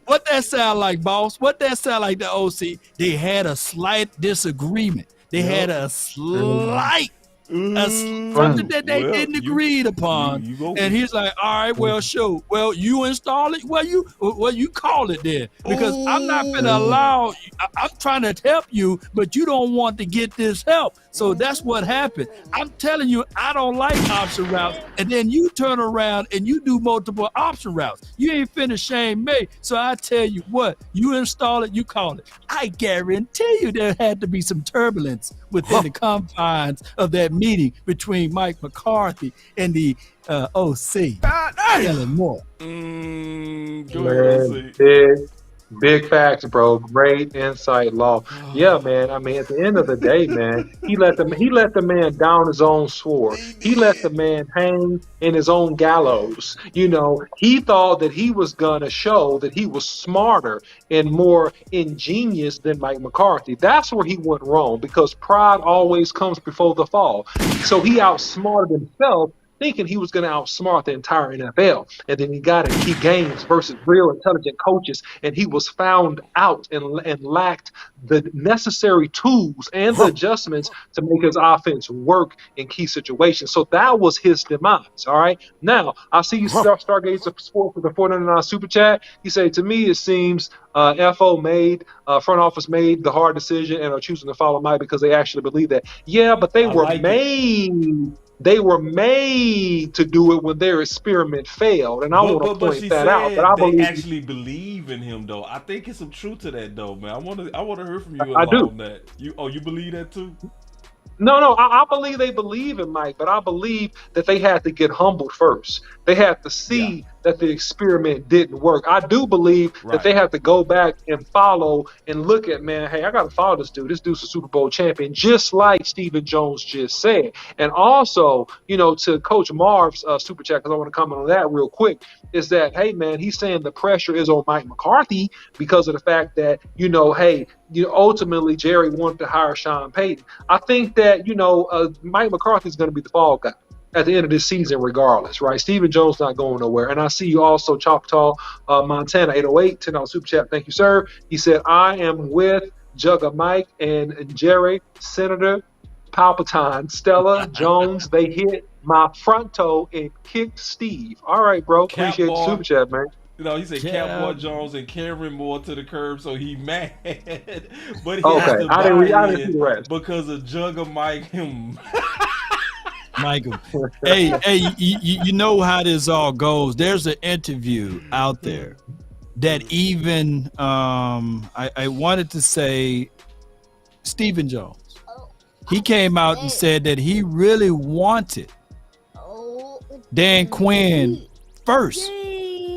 what that sound like, boss? What that sound like, the OC? They had a slight disagreement. They had a slight something that they didn't agreed upon. And he's like, all right, well, sure. Well, you install it. Well, you call it then, because I'm not gonna allow. I'm trying to help you, but you don't want to get this help. So that's what happened. I'm telling you, I don't like option routes. And then you turn around and you do multiple option routes. You ain't finna shame me. So I tell you what, you install it, you call it. I guarantee you there had to be some turbulence within the confines of that meeting between Mike McCarthy and the OC, Kellen Moore. Go ahead, Big facts, bro. Great insight, Law. Yeah, man. I mean, at the end of the day, man, he let the man down his own sword. He let the man hang in his own gallows. You know, he thought that he was gonna show that he was smarter and more ingenious than Mike McCarthy. That's where he went wrong, because pride always comes before the fall. So he outsmarted himself, thinking he was going to outsmart the entire NFL. And then he got in key games versus real intelligent coaches, and he was found out and lacked the necessary tools and the adjustments to make his offense work in key situations. So that was his demise, all right? Now, I see you Stargates of Sports with the 499 Super Chat. He said, to me, it seems FO made, front office made the hard decision and are choosing to follow Mike because they actually believe that. Yeah, but they were made. They were made to do it when their experiment failed, and I want to point that out. But I believe actually believe in him, though. I think it's some truth to that, though, man. I want to hear from you on that. You believe that too? No, I believe they believe in Mike, but I believe that they had to get humbled first. They had to see that the experiment didn't work. I do believe that they have to go back and follow and look at, man, hey, I got to follow this dude. This dude's a Super Bowl champion, just like Stephen Jones just said. And also, you know, to Coach Marv's Super Chat, because I want to comment on that real quick, is that, hey, man, he's saying the pressure is on Mike McCarthy because of the fact that, you know, hey, ultimately Jerry wanted to hire Sean Payton. I think that, you know, Mike McCarthy is going to be the fall guy at the end of this season regardless, right? Stephen Jones not going nowhere. And I see you also, Choctaw, Montana, 808, $10 Super Chat. Thank you, sir. He said, I am with Jugga Mike and Jerry, Senator Palpatine, Stella, Jones. They hit my front toe and kicked Steve. All right, bro. Appreciate the Super Chat, man. You know, he said Cowboy Jones and Cameron Moore to the curb, so he mad. But he has to I didn't see the rest. Because of Jugga Mike him. Michael, hey, you know how this all goes. There's an interview out there that even I wanted to say Stephen Jones. He came out and said that he really wanted Dan Quinn first,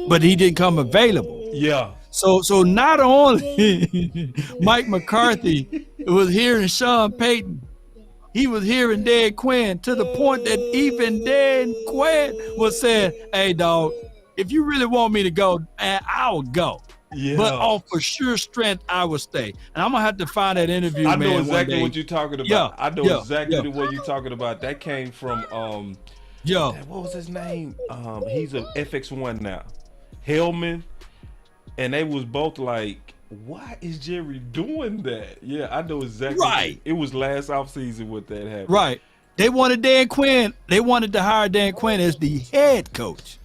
but he didn't come available. Yeah. So not only Mike McCarthy was hearing Sean Payton, he was hearing Dan Quinn, to the point that even Dan Quinn was saying, hey, dog, if you really want me to go, man, I'll go. Yeah. But on for sure strength, I will stay. And I'm going to have to find that interview, I know man, exactly what you're talking about. Yeah, I know exactly what you're talking about. That came from, what was his name? He's an FX1 now. Hellman. And they was both like, why is Jerry doing that? Yeah, I know exactly. Right. It was last offseason what that happened. Right. They wanted Dan Quinn. They wanted to hire Dan Quinn as the head coach.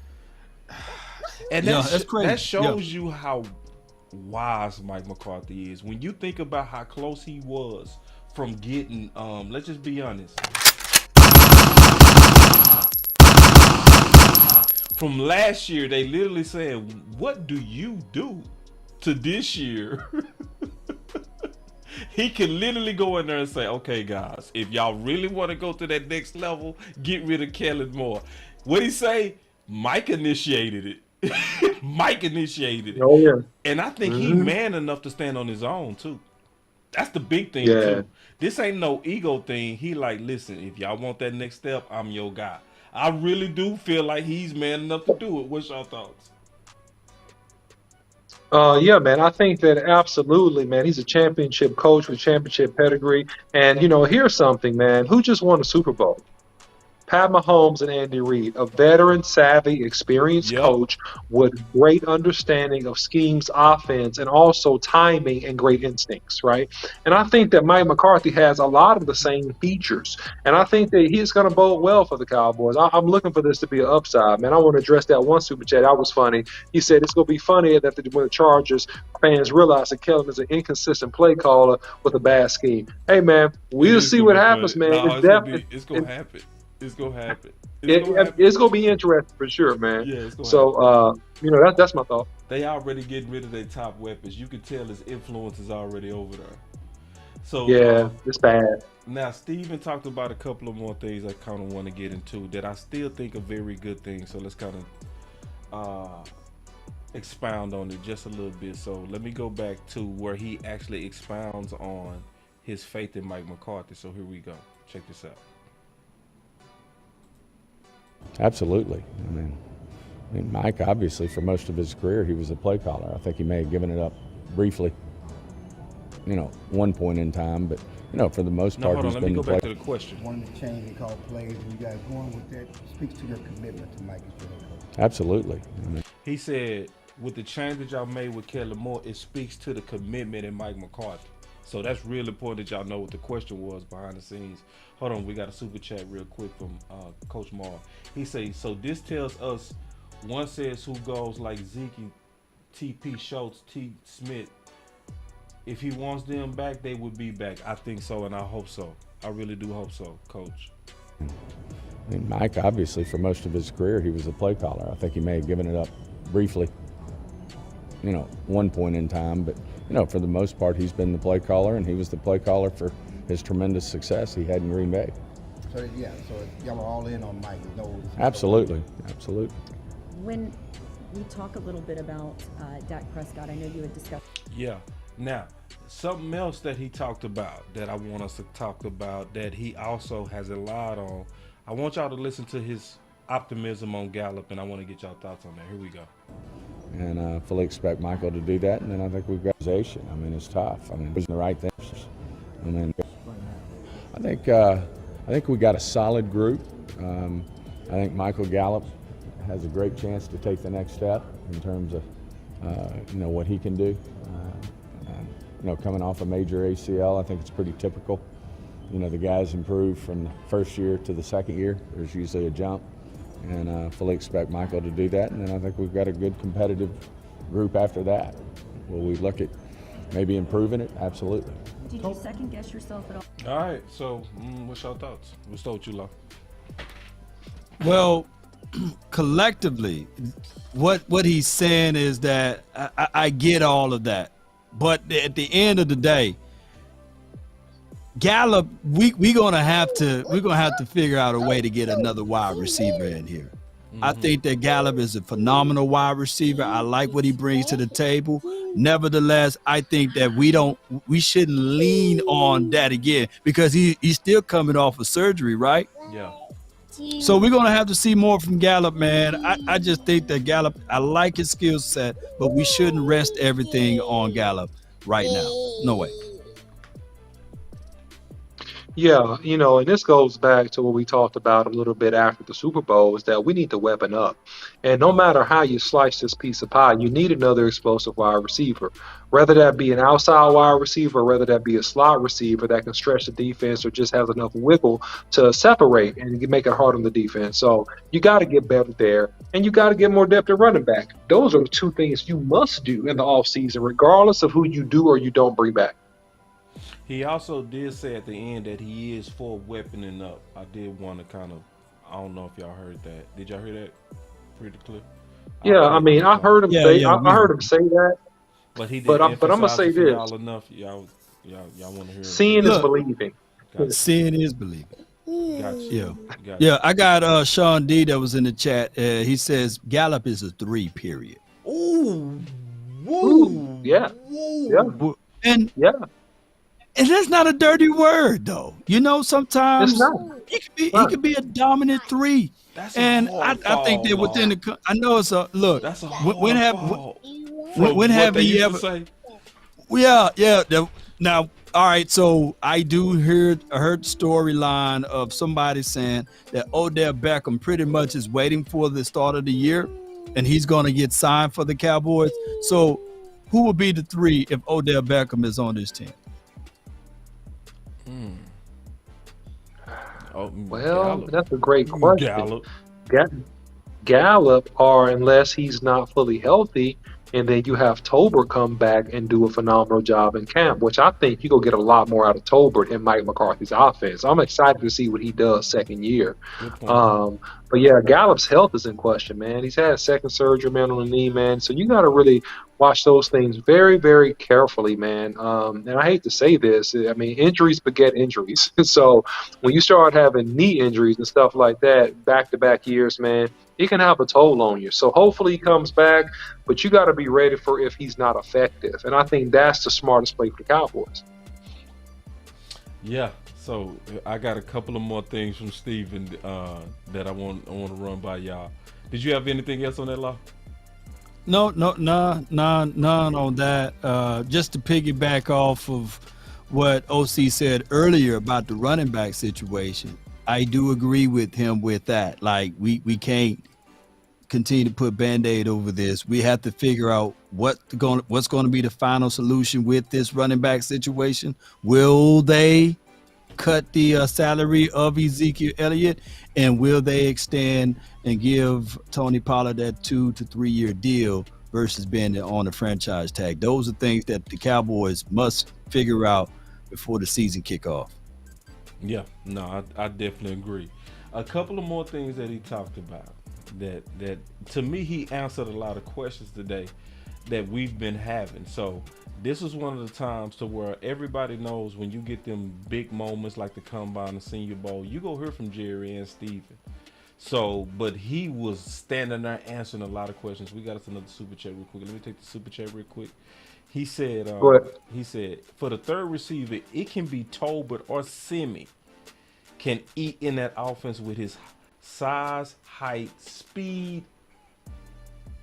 And that's crazy. That shows you how wise Mike McCarthy is. When you think about how close he was from getting, let's just be honest. From last year, they literally said, what do you do to this year? He can literally go in there and say, okay, guys, if y'all really want to go to that next level, get rid of Kellen Moore. What'd he say? Mike initiated it. Mike initiated it. Oh yeah. And I think he man enough to stand on his own, too. That's the big thing, Yeah. too. This ain't no ego thing. He like, listen, if y'all want that next step, I'm your guy. I really do feel like he's man enough to do it. What's your thoughts? Yeah, man. I think that absolutely, man. He's a championship coach with championship pedigree. And, here's something, man. Who just won a Super Bowl? Pat Mahomes and Andy Reid, a veteran, savvy, experienced coach with great understanding of schemes, offense, and also timing and great instincts, right? And I think that Mike McCarthy has a lot of the same features. And I think that he's going to bode well for the Cowboys. I'm looking for this to be an upside, man. I want to address that one super chat. That was funny. He said it's going to be funny that when the Chargers fans realize that Kellen is an inconsistent play caller with a bad scheme. Hey, man, we'll see what happens, man. No, it's going to happen. It's gonna happen. It's gonna be interesting for sure, man. Yeah, it's gonna so that's my thought. They already getting rid of their top weapons. You can tell his influence is already over there. So yeah, it's bad. Now Steven talked about a couple of more things I kind of want to get into that I still think are very good things. So let's kind of expound on it just a little bit. So let me go back to where he actually expounds on his faith in Mike McCarthy. So here we go. Check this out. Absolutely. I mean, Mike, obviously, for most of his career, he was a play caller. I think he may have given it up briefly, one point in time, but, for the most part, hold on, he's let me been go the back play. to the question. One of the change they call plays, and you guys going with that speaks to your commitment to Mike as your head coach. Absolutely. I mean, he said, with the change that y'all made with Kellen Moore, it speaks to the commitment in Mike McCarthy. So that's real important that y'all know what the question was behind the scenes. Hold on, we got a super chat real quick from Coach Moore. He says, so this tells us, one says who goes like Zeke, TP Schultz, T. Smith. If he wants them back, they would be back. I think so, and I hope so. I really do hope so, Coach. Mike, obviously, for most of his career, he was a play caller. I think he may have given it up briefly, one point in time, but for the most part, he's been the play caller, and he was the play caller for his tremendous success he had in Green Bay. So y'all are all in on Mike. Absolutely. When we talk a little bit about Dak Prescott, I know you had discussed. Yeah. Now, something else that he talked about that I want us to talk about that he also has relied on. I want y'all to listen to his optimism on Gallup, and I want to get y'all thoughts on that. Here we go. And I fully expect Michael to do that. And then I think we've got organization. I mean, it's tough. I mean, doing the right things. And then I think we got a solid group. I think Michael Gallup has a great chance to take the next step in terms of what he can do. Coming off a major ACL, I think it's pretty typical. The guys improve from the first year to the second year. There's usually a jump. And I fully expect Michael to do that. And then I think we've got a good competitive group after that. Will we look at maybe improving it? Absolutely. Did you second guess yourself at all? All right, so what's your thoughts? What's with you, Lo? Well, collectively, what he's saying is that I get all of that. But at the end of the day, Gallup, we're gonna have to figure out a way to get another wide receiver in here. I think that Gallup is a phenomenal wide receiver. I like what he brings to the table. Nevertheless, I think that we shouldn't lean on that again because he's still coming off of surgery, right? Yeah. So we're gonna have to see more from Gallup, man. I just think that Gallup, I like his skill set, but we shouldn't rest everything on Gallup right now. No way. Yeah, and this goes back to what we talked about a little bit after the Super Bowl, is that we need to weapon up. And no matter how you slice this piece of pie, you need another explosive wide receiver. Whether that be an outside wide receiver, or whether that be a slot receiver that can stretch the defense or just has enough wiggle to separate and make it hard on the defense. So you got to get better there, and you got to get more depth at running back. Those are the two things you must do in the offseason, regardless of who you do or you don't bring back. He also did say at the end that he is for weaponing up. I did want to I don't know if y'all heard that. Did y'all hear that pretty clear? Yeah, I heard him say I heard him say that. But he did but I'm gonna say this. Y'all enough. Y'all Y'all want to hear? Seeing is Look, believing. Gotcha. seeing is believing. Gotcha. Yeah. Gotcha. Yeah, I got Sean D that was in the chat. He says Gallup is a 3, period. Ooh. Ooh, yeah, yeah, And yeah. that's not a dirty word though. You know, It's sometimes not. he Right. could be a dominant 3. That's a And hard I think that fall, within Law. I know it's a look. That's a when hard have fall. when What have they he used ever? to say? Yeah. Now, all right. So I heard the storyline of somebody saying that Odell Beckham pretty much is waiting for the start of the year, and he's going to get signed for the Cowboys. So, who would be the 3 if Odell Beckham is on this team? Oh, Well, Gallup. that's a great question. Gallup. Ga- Gallup, or unless he's not fully healthy, and then you have Tolbert come back and do a phenomenal job in camp, which I think you go get a lot more out of Tolbert in Mike McCarthy's offense. I'm excited to see what he does second year. Good point. But yeah, Gallup's health is in question, man. He's had a second surgery, man, on the knee, man. So you got to really watch those things very, very carefully, man. And I hate to say this, I mean, injuries beget injuries. So when you start having knee injuries and stuff like that back-to-back years, man, it can have a toll on you. So hopefully he comes back, but you got to be ready for if he's not effective. And I think that's the smartest play for the Cowboys. Yeah. So I got a couple of more things from Steven that I want to run by y'all. Did you have anything else on that, Law? No, none on that. Just to piggyback off of what OC said earlier about the running back situation, I do agree with him with that. Like we can't continue to put Band-Aid over this. We have to figure out what's going to be the final solution with this running back situation. Will they cut the salary of Ezekiel Elliott, and will they extend and give Tony Pollard that 2 to 3 year deal versus being on the franchise tag? Those are things that the Cowboys must figure out before the season kickoff. Yeah, no, I definitely agree. A couple of more things that he talked about that to me, he answered a lot of questions today that we've been having. So this is one of the times to where everybody knows when you get them big moments like the Combine and Senior Bowl, you go hear from Jerry and Steven. So, but he was standing there answering a lot of questions. We got us another super chat real quick. Let me take the super chat real quick. He said, for the third receiver, it can be Tolbert or Simi can eat in that offense with his size, height, speed.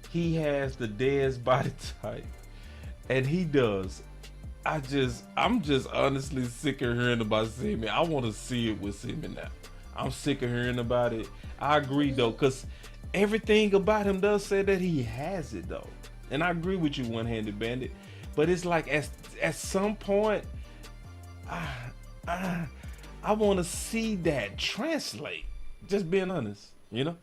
He has the Dez body type, and he does. I'm just honestly sick of hearing about Simi. I want to see it with Simi now. I'm sick of hearing about it. I agree though, because everything about him does say that he has it though, and I agree with you, One-Handed Bandit. But it's like at some point, I want to see that translate. Just being honest, you know.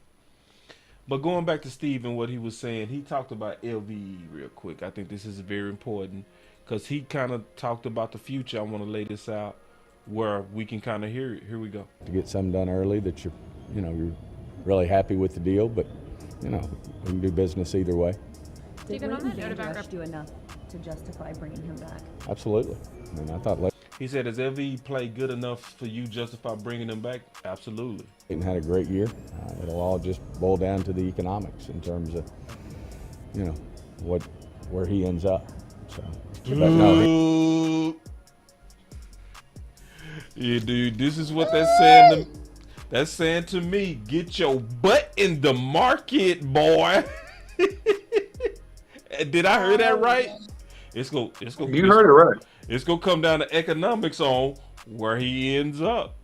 But going back to Steve and what he was saying, he talked about LVE real quick. I think this is very important because he kind of talked about the future. I want to lay this out where we can kind of hear it. Here we go. To get something done early that you're really happy with the deal, but we can do business either way. Did Steven, on that note Van about Rush do enough to justify bringing him back? Absolutely. I mean, I thought He said, "Has LVE played good enough for you justify bringing him back?" Absolutely. Layton had a great year. It'll all just boil down to the economics in terms of, where he ends up. So, but no, yeah, dude, this is what that's saying. That's saying to me, get your butt in the market, boy. Did I hear that right? It's go. You heard it right. It's gonna come down to economics on where he ends up.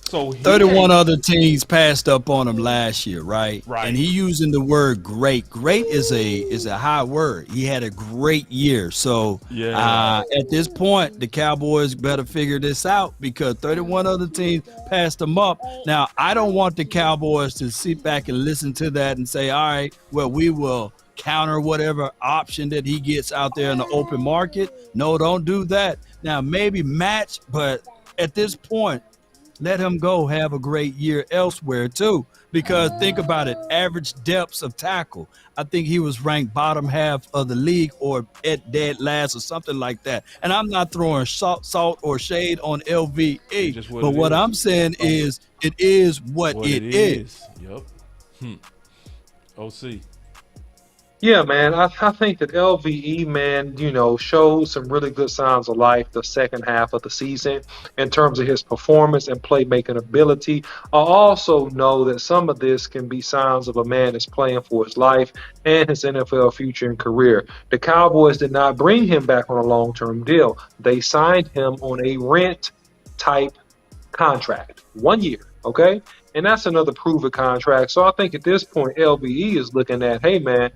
So 31 other teams passed up on him last year, right? Right. And he using the word great. Great is a high word. He had a great year. So at this point, the Cowboys better figure this out because 31 other teams passed him up. Now, I don't want the Cowboys to sit back and listen to that and say, all right, well, we will counter whatever option that he gets out there in the open market. No, don't do that. Now, maybe match, but at this point, let him go have a great year elsewhere too. Because think about it, average depths of tackle. I think he was ranked bottom half of the league or at dead last or something like that. And I'm not throwing salt or shade on LVE, Just what but it what is. I'm saying is it is what it is. Yep. OC. Yeah, man. I think that LVE, man, showed some really good signs of life the second half of the season in terms of his performance and playmaking ability. I also know that some of this can be signs of a man that's playing for his life and his NFL future and career. The Cowboys did not bring him back on a long-term deal. They signed him on a rent-type contract, 1 year, okay? And that's another proven contract. So I think at this point, LVE is looking at, hey, man,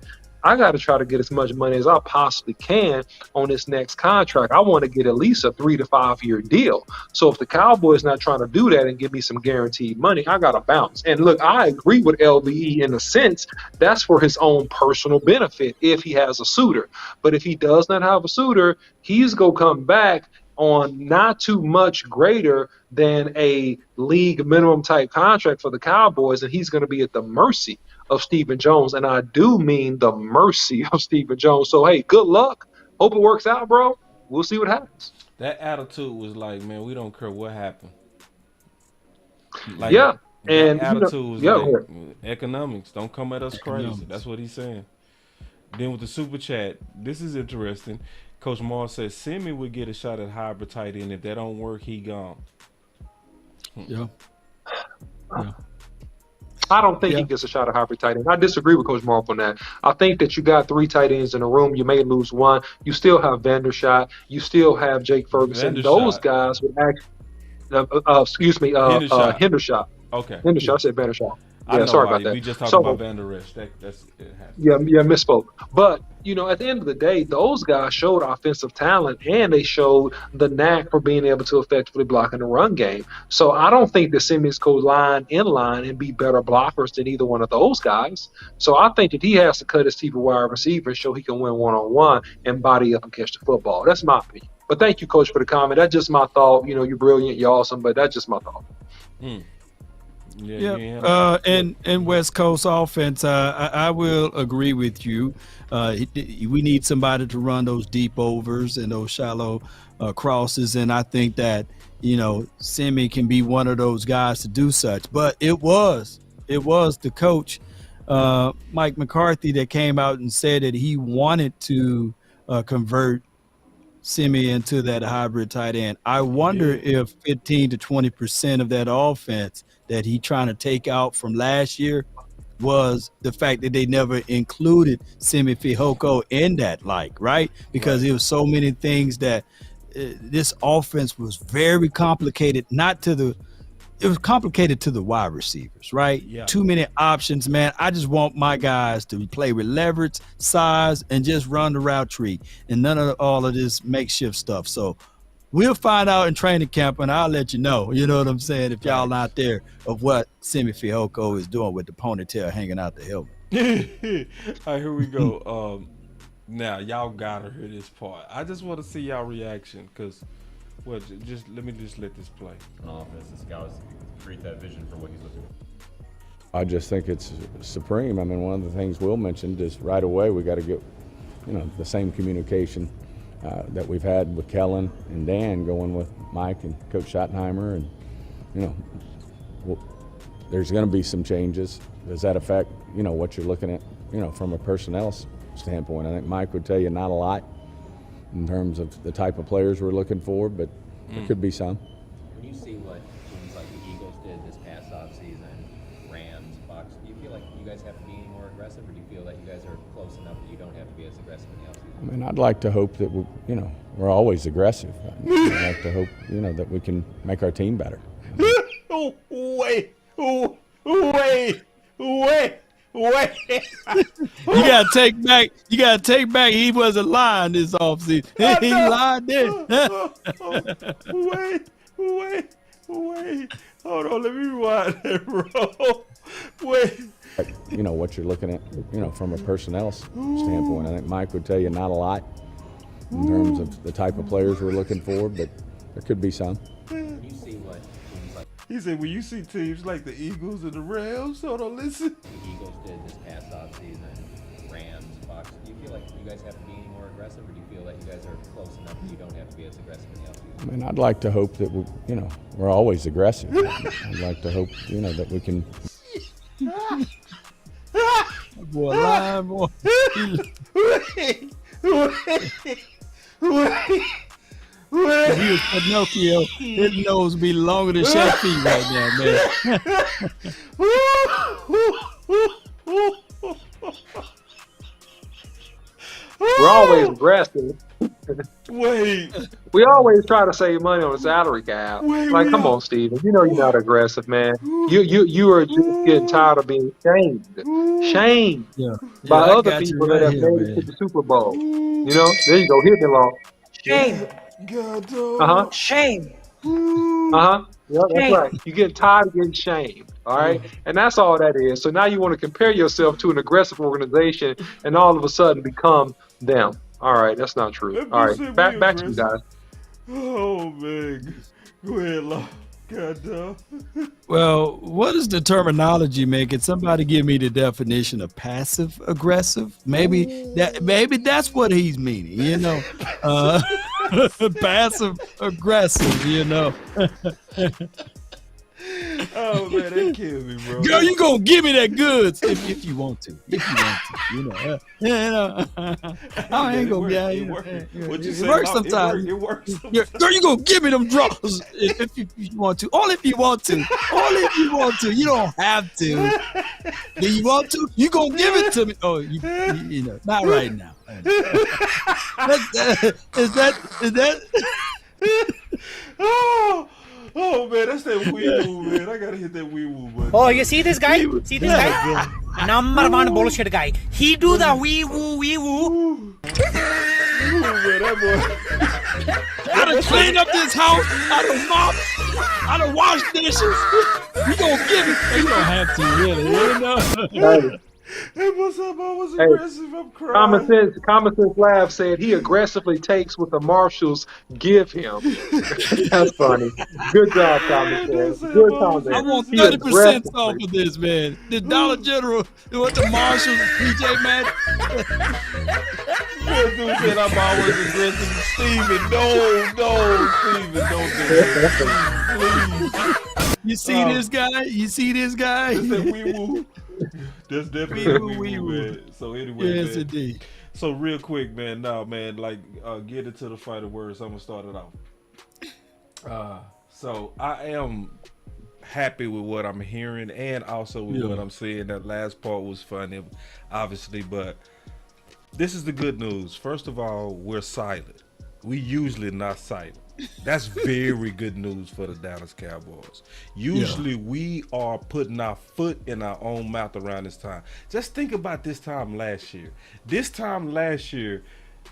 I got to try to get as much money as I possibly can on this next contract. I want to get at least a 3 to 5 year deal. So if the Cowboys not trying to do that and give me some guaranteed money, I got to bounce. And look, I agree with LVE in a sense. That's for his own personal benefit if he has a suitor. But if he does not have a suitor, he's going to come back on not too much greater than a league minimum type contract for the Cowboys, and he's going to be at the mercy of Stephen Jones. And I do mean the mercy of Stephen Jones. So, hey, good luck. Hope it works out, bro. We'll see what happens. That attitude was like, man, we don't care what happened. Like, yeah. And attitude was like, economics, don't come at us crazy. That's what he's saying. Then with the super chat, this is interesting. Coach Moore says Simi would get a shot at hybrid tight end. If that don't work, he gone. Yeah. I don't think he gets a shot at hybrid tight end. I disagree with Coach Mark on that. I think that you got 3 tight ends in a room. You may lose one. You still have Vandershot. You still have Jake Ferguson. Those guys would actually Hendershot. Okay. Hendershot. I said Vandershot. Yeah, sorry about that. We just talked about Van Der Esch. That's it. Misspoke. But at the end of the day, those guys showed offensive talent and they showed the knack for being able to effectively block in the run game. So I don't think the Simmons go line and be better blockers than either one of those guys. So I think that he has to cut his teeth with wide receiver and show he can win one-on-one and body up and catch the football. That's my opinion. But thank you, Coach, for the comment. That's just my thought. You're brilliant, you're awesome, but that's just my thought. And West Coast offense, I will agree with you. We need somebody to run those deep overs and those shallow crosses, and I think that Simi can be one of those guys to do such. But it was the coach Mike McCarthy that came out and said that he wanted to convert Simi into that hybrid tight end. I wonder if 15 to 20% of that offense that he trying to take out from last year was the fact that they never included Simi Fehoko in that, right? Because there was so many things that this offense was very complicated, it was complicated to the wide receivers, right? Yeah. Too many options, man. I just want my guys to play with leverage, size, and just run the route tree and none of all of this makeshift stuff. So we'll find out in training camp, and I'll let you know. You know what I'm saying? If y'all out there of what Simi Fehoko is doing with the ponytail hanging out the helmet. All right, here we go. Now y'all gotta hear this part. I just want to see y'all reaction because, let me let this play. On offense, this guy create that vision for what he's looking for. I just think it's supreme. I mean, one of the things Will mentioned is right away we got to get, the same communication that we've had with Kellen and Dan going with Mike and Coach Schottenheimer, and there's going to be some changes. Does that affect what you're looking at from a personnel standpoint? I think Mike would tell you not a lot in terms of the type of players we're looking for, but there could be some. When you see what teams like the Eagles did this past offseason, Rams, Bucs, do you feel like you guys have to be any more aggressive, or do you feel like you guys are close enough that you don't have to be as aggressive in the offseason? I mean, I'd like to hope that we're always aggressive. I'd like to hope that we can make our team better. Wait. You gotta take back. He wasn't lying this offseason. He lied then. Wait. Hold on, let me rewind that, bro. Wait. What you're looking at, from a personnel standpoint. I think Mike would tell you not a lot in terms of the type of players we're looking for, but there could be some. When you see what teams like He He said, when you see teams like the Eagles and the Rams, so don't listen. The Eagles did this past offseason, Rams, Bucks. Do you feel like you guys have to be any more aggressive, or do you feel like you guys are close enough that you don't have to be as aggressive in the offseason? I mean, I'd like to hope that we're always aggressive. I'd like to hope, that we can. Boy, lying, boy. If he was Pinocchio, his nose would be longer than Shaq feet right now, man. We're always aggressive. Wait. We always try to save money on the salary cap. Come on, Steven. You know you're not aggressive, man. You are just getting tired of being shamed by other people that have made it to the Super Bowl. There you go. Hit me, Long. Shame. Shame. Yeah, that's right. You get tired of getting shamed, all right? And that's all that is. So now you want to compare yourself to an aggressive organization and all of a sudden become them. All right, that's not true. All right, back to you guys. Oh, man. Go ahead, Long. God damn. Well, what is the terminology, man? Can somebody give me the definition of passive aggressive? Maybe that's what he's meaning, passive aggressive, Oh man, that kills me, bro. Girl, you gonna give me that goods if you want to. I ain't gonna be it works sometimes. It works. Girl, you gonna give me them draws if you want to. Only if you want to. Only if you want to. You don't have to. Do you want to? You gonna give it to me? Oh, not right now. Is that? Oh man, that's that wee woo, man. I gotta hit that wee woo button. Oh, you see this guy? See this guy? Number one bullshit guy. He do the wee woo. Man, that boy. I done cleaned up this house. I done mopped. I done washed dishes. You gonna give it? You don't have to, really. Hey, what's up? I was aggressive. I'm crying. Common Sense Lab said he aggressively takes what the marshals give him. That's funny. Good job, Common Sense. Good comment. I want 30% off of this, man. The Dollar General, what the marshals, PJ Masks. This dude said I'm always aggressive. Steven, Steven, don't do that. Please. You see this guy? You see this guy? That's that wee woo. That's definitely wee woo, man. So anyway, yes, man. Indeed. So real quick, man. Now, man, get into the fight of words. I'm gonna start it off. So I am happy with what I'm hearing and also with what I'm seeing. That last part was funny, obviously, but this is the good news. First of all, we're silent. We usually not silent. That's very good news for the Dallas Cowboys. Usually we are putting our foot in our own mouth around this time. Just think about this time last year. This time last year,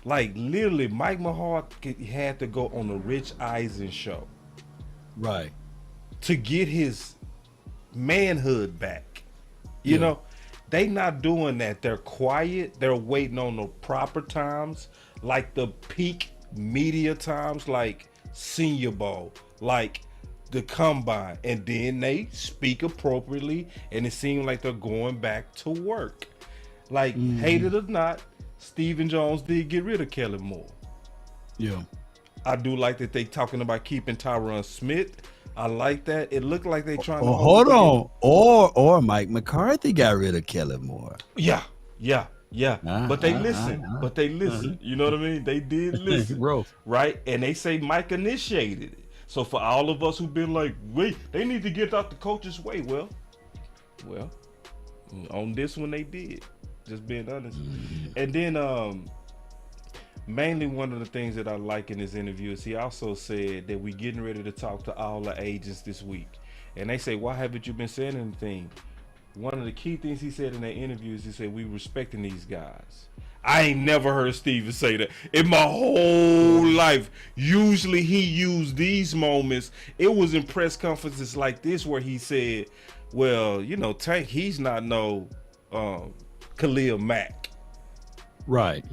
literally Mike McCarthy had to go on the Rich Eisen show. Right. To get his manhood back. You know, they not doing that. They're quiet. They're waiting on the proper times, like the peak media times, like Senior Bowl, like the Combine, and then they speak appropriately, and it seems like they're going back to work. Hate it or not, Stephen Jones did get rid of Kellen Moore. Yeah. I do like that they talking about keeping Tyron Smith. I like that. It looked like they trying to hold on. Or Mike McCarthy got rid of Kellen Moore. Yeah. But they listen. You know what I mean? They did listen. Right? And they say Mike initiated it. So for all of us who've been like, wait, they need to get out the coach's way. Well, on this one they did. Just being honest. And then mainly one of the things that I like in this interview is he also said that we getting ready to talk to all the agents this week. And they say, why haven't you been saying anything? One of the key things he said in that interview is he said, we respecting these guys. I ain't never heard Steven say that in my whole life. Usually he used these moments. It was in press conferences like this where he said, well, Tank, he's not no Khalil Mack. Right.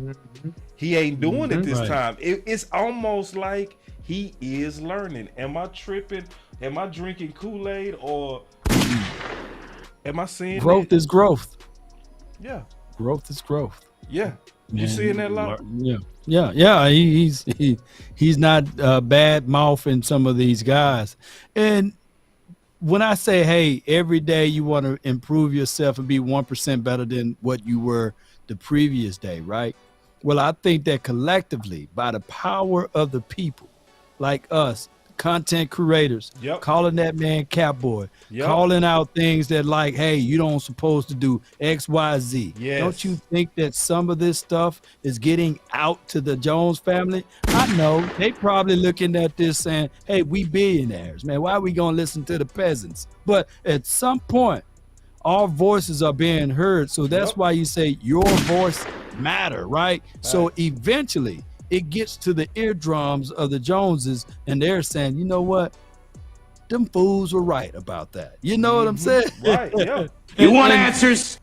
He ain't doing it this time. It's almost like he is learning. Am I tripping? Am I drinking Kool-Aid or am I seeing Growth is growth. Yeah. Growth is growth. Yeah. You And seeing that, Law? Yeah. He's not bad mouthing some of these guys. And when I say, hey, every day you want to improve yourself and be 1% better than what you were the previous day, right? Well, I think that collectively, by the power of the people like us, content creators, calling that man Cowboy, calling out things that like, hey, you don't supposed to do X, Y, Z. Yes. Don't you think that some of this stuff is getting out to the Jones family? I know they probably looking at this saying, hey, we billionaires, man. Why are we going to listen to the peasants? But at some point, our voices are being heard. So that's why you say your voice matter, right? So eventually it gets to the eardrums of the Joneses and they're saying, you know what? Them fools were right about that. You know what I'm saying? Right, yeah. You want answers?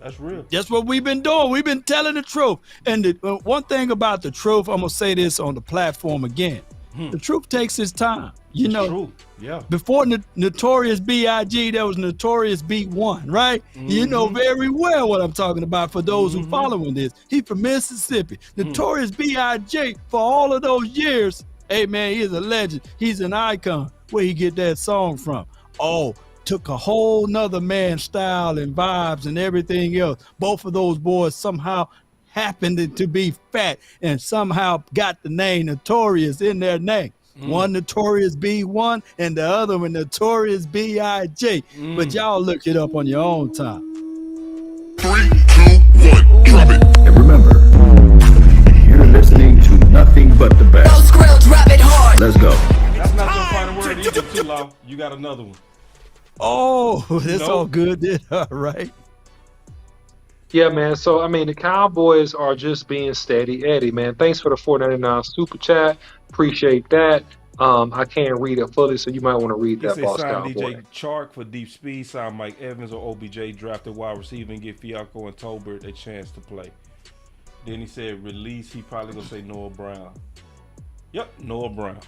That's real. That's what we've been doing. We've been telling the truth. And the one thing about the truth, I'm going to say this on the platform again. The truth takes its time. You know, True. Yeah. before Notorious B.I.G., there was Notorious B.1, right? You know very well what I'm talking about for those who following this. He from Mississippi. Notorious B.I.G. for all of those years, hey, man, he's a legend. He's an icon. Where he get that song from? Oh, took a whole nother man's style and vibes and everything else. Both of those boys somehow happened to be fat and somehow got the name Notorious in their name. One Notorious B1 and the other one Notorious B.I.G. But y'all look it up on your own time. 3, 2, 1, drop it. And remember, you're listening to nothing but the best. Let's go. That's not your final word either, too, Law. You got another one. Oh, that's all good then. All right. Yeah, man. So, I mean, the Cowboys are just being steady Eddie, man. Thanks for the $4.99 super chat. Appreciate that. I can't read it fully, so you might want to read He that, said Boss sign Cowboy. DJ Chark for deep speed, sign Mike Evans or OBJ, drafted wide receiver, and get Fiacco and Tolbert a chance to play. Then he said release, he probably going to say Noah Brown. Yep, Noah Brown.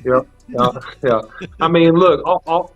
Yeah. I mean, look,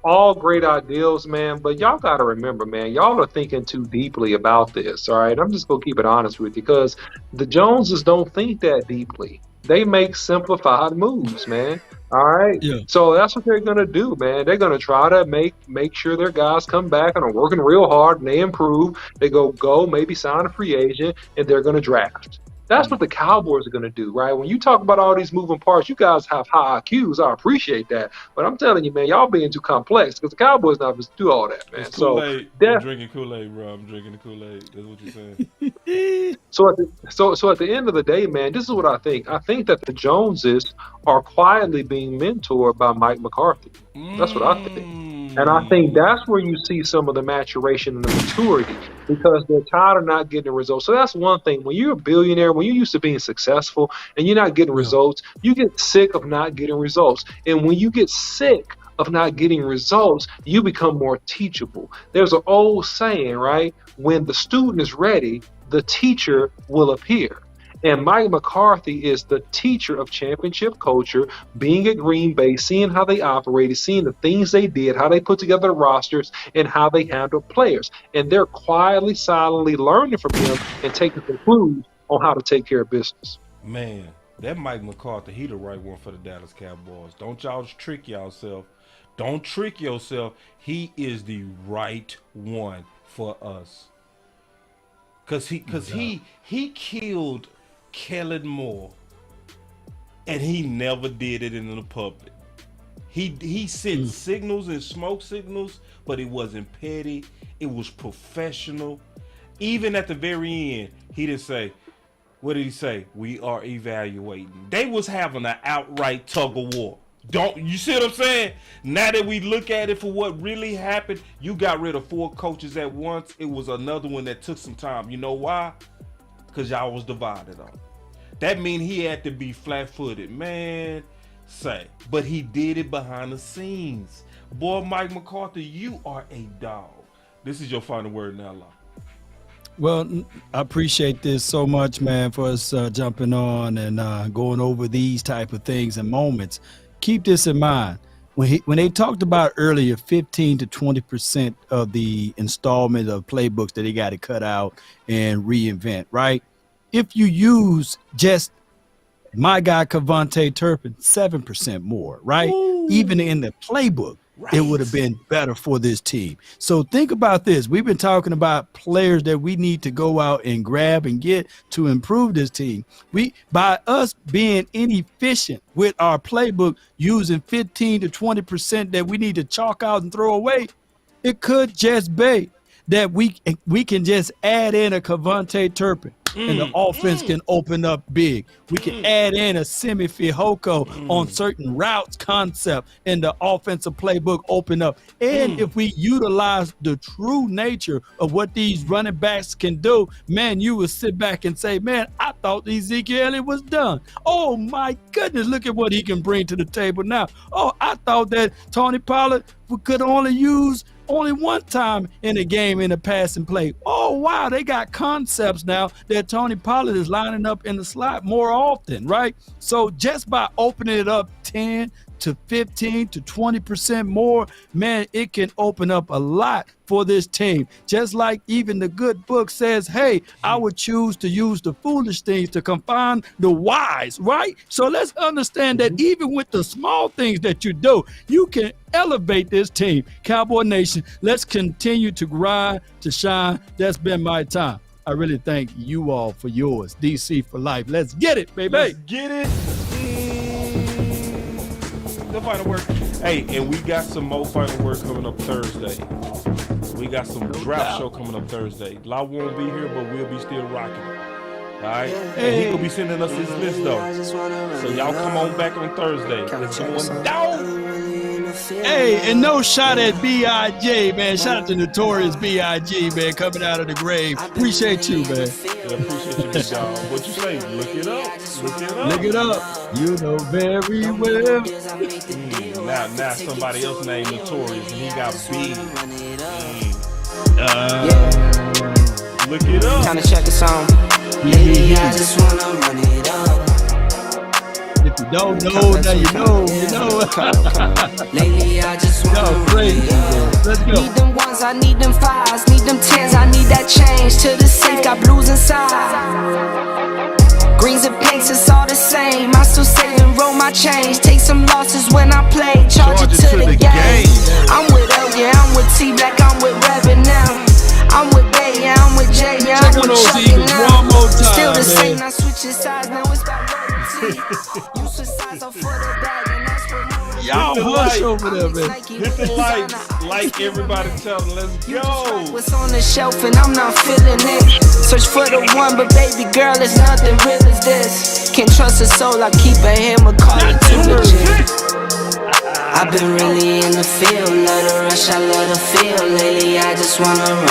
all great ideals, man, but y'all got to remember, man, y'all are thinking too deeply about this, all right? I'm just going to keep it honest with you because the Joneses don't think that deeply. They make simplified moves, man. All right. Yeah. So that's what they're gonna do, man. They're gonna try to make sure their guys come back and are working real hard and they improve. They go maybe sign a free agent and they're gonna draft. That's what the Cowboys are going to do, right? When you talk about all these moving parts, you guys have high IQs. I appreciate that. But I'm telling you, man, y'all being too complex because the Cowboys not supposed to do all that, man. It's Kool-Aid. I'm drinking Kool-Aid, bro. I'm drinking the Kool-Aid. That's what you're saying. So at the end of the day, man, this is what I think. I think that the Joneses are quietly being mentored by Mike McCarthy. That's what I think. And I think that's where you see some of the maturation and the maturity because they're tired of not getting results. So that's one thing. When you're a billionaire, when you're used to being successful and you're not getting results, you get sick of not getting results. And when you get sick of not getting results, you become more teachable. There's an old saying, right? When the student is ready, the teacher will appear. And Mike McCarthy is the teacher of championship culture, being at Green Bay, seeing how they operated, seeing the things they did, how they put together rosters, and how they handle players. And they're quietly, silently learning from him and taking some clues on how to take care of business. Man, that Mike McCarthy, he the right one for the Dallas Cowboys. Don't y'all trick yourself. Don't trick yourself. He is the right one for us. Cause he killed Kellen Moore, and he never did it in the public. He sent signals and smoke signals, but it wasn't petty. It was professional. Even at the very end, he didn't say, what did he say? We are evaluating. They was having an outright tug of war. Don't you see what I'm saying? Now that we look at it for what really happened, you got rid of 4 coaches at once. It was another one that took some time. You know why? Because y'all was divided on. That mean he had to be flat-footed, man. But he did it behind the scenes. Boy, Mike McCarthy, you are a dog. This is your final word now, Law. Well, I appreciate this so much, man, for us jumping on and going over these type of things and moments. Keep this in mind. when they talked about earlier 15 to 20% of the installment of playbooks that they got to cut out and reinvent, right? If you use just my guy Cavante Turpin, 7% more, right? Ooh. Even in the playbook, right, it would have been better for this team. So think about this. We've been talking about players that we need to go out and grab and get to improve this team. By us being inefficient with our playbook, using 15 to 20% that we need to chalk out and throw away, it could just be that we can just add in a Cavante Turpin. And the offense can open up big. We can add in a Semi Fihoko on certain routes concept, and the offensive playbook open up. And if we utilize the true nature of what these running backs can do, man, you would sit back and say, man, I thought Ezekiel Elliott was done. Oh my goodness, look at what he can bring to the table now. Oh, I thought that Tony Pollard could only use only one time in a game in a passing play. Oh, wow, they got concepts now that Tony Pollard is lining up in the slot more often, right? So just by opening it up 10 to 15 to 20% more, man, it can open up a lot for this team. Just like even the good book says, hey, I would choose to use the foolish things to confound the wise, right? So let's understand that even with the small things that you do, you can elevate this team. Cowboy Nation, let's continue to grind, to shine. That's been my time. I really thank you all for yours. DC for life. Let's get it, baby. Let's get it. The final word. Hey, and we got some more final word coming up Thursday. We got some draft show coming up Thursday. La won't be here, but we'll be still rocking it. All right? And he will be sending us his list, though. So y'all come on back on Thursday. It's going down. Hey, and no shot at B.I.J., man. Shout out to Notorious B.I.G., man, coming out of the grave. Appreciate you, man. Yeah, appreciate you, big dog. What you say? Look it up. Look it up. Look it up. You know very well. Now somebody else named Notorious, and he got B. Look it up. Kinda check the song. Yeah, I just wanna run it up. If you don't know, now you know, you know. Lately I just wanna run it up. Let's go. Need them ones, I need them fives, need them tens, I need that change to the safe, got blues inside. Greens and pinks, it's all the same. I still save and roll my change. Take some losses when I play, charge it to the game. I'm with L, yeah, I'm with T Black, I'm with Revan now. I'm with Bay, yeah, I'm with J, yeah, I'm with Chuck and now. One more time, still the same, man. I switching sides, now it's about loyalty. You switch sides up for the bag, and that's what y'all hush over there, man. Hit the lights, like everybody tell them, let's go. What's on the shelf and I'm not feeling it. Search for the one, but baby girl, it's nothing real as this. Can't trust a soul, I keep a hammer, call it too legit. I've been really in the field, love the rush, I love the feel. Lately I just wanna run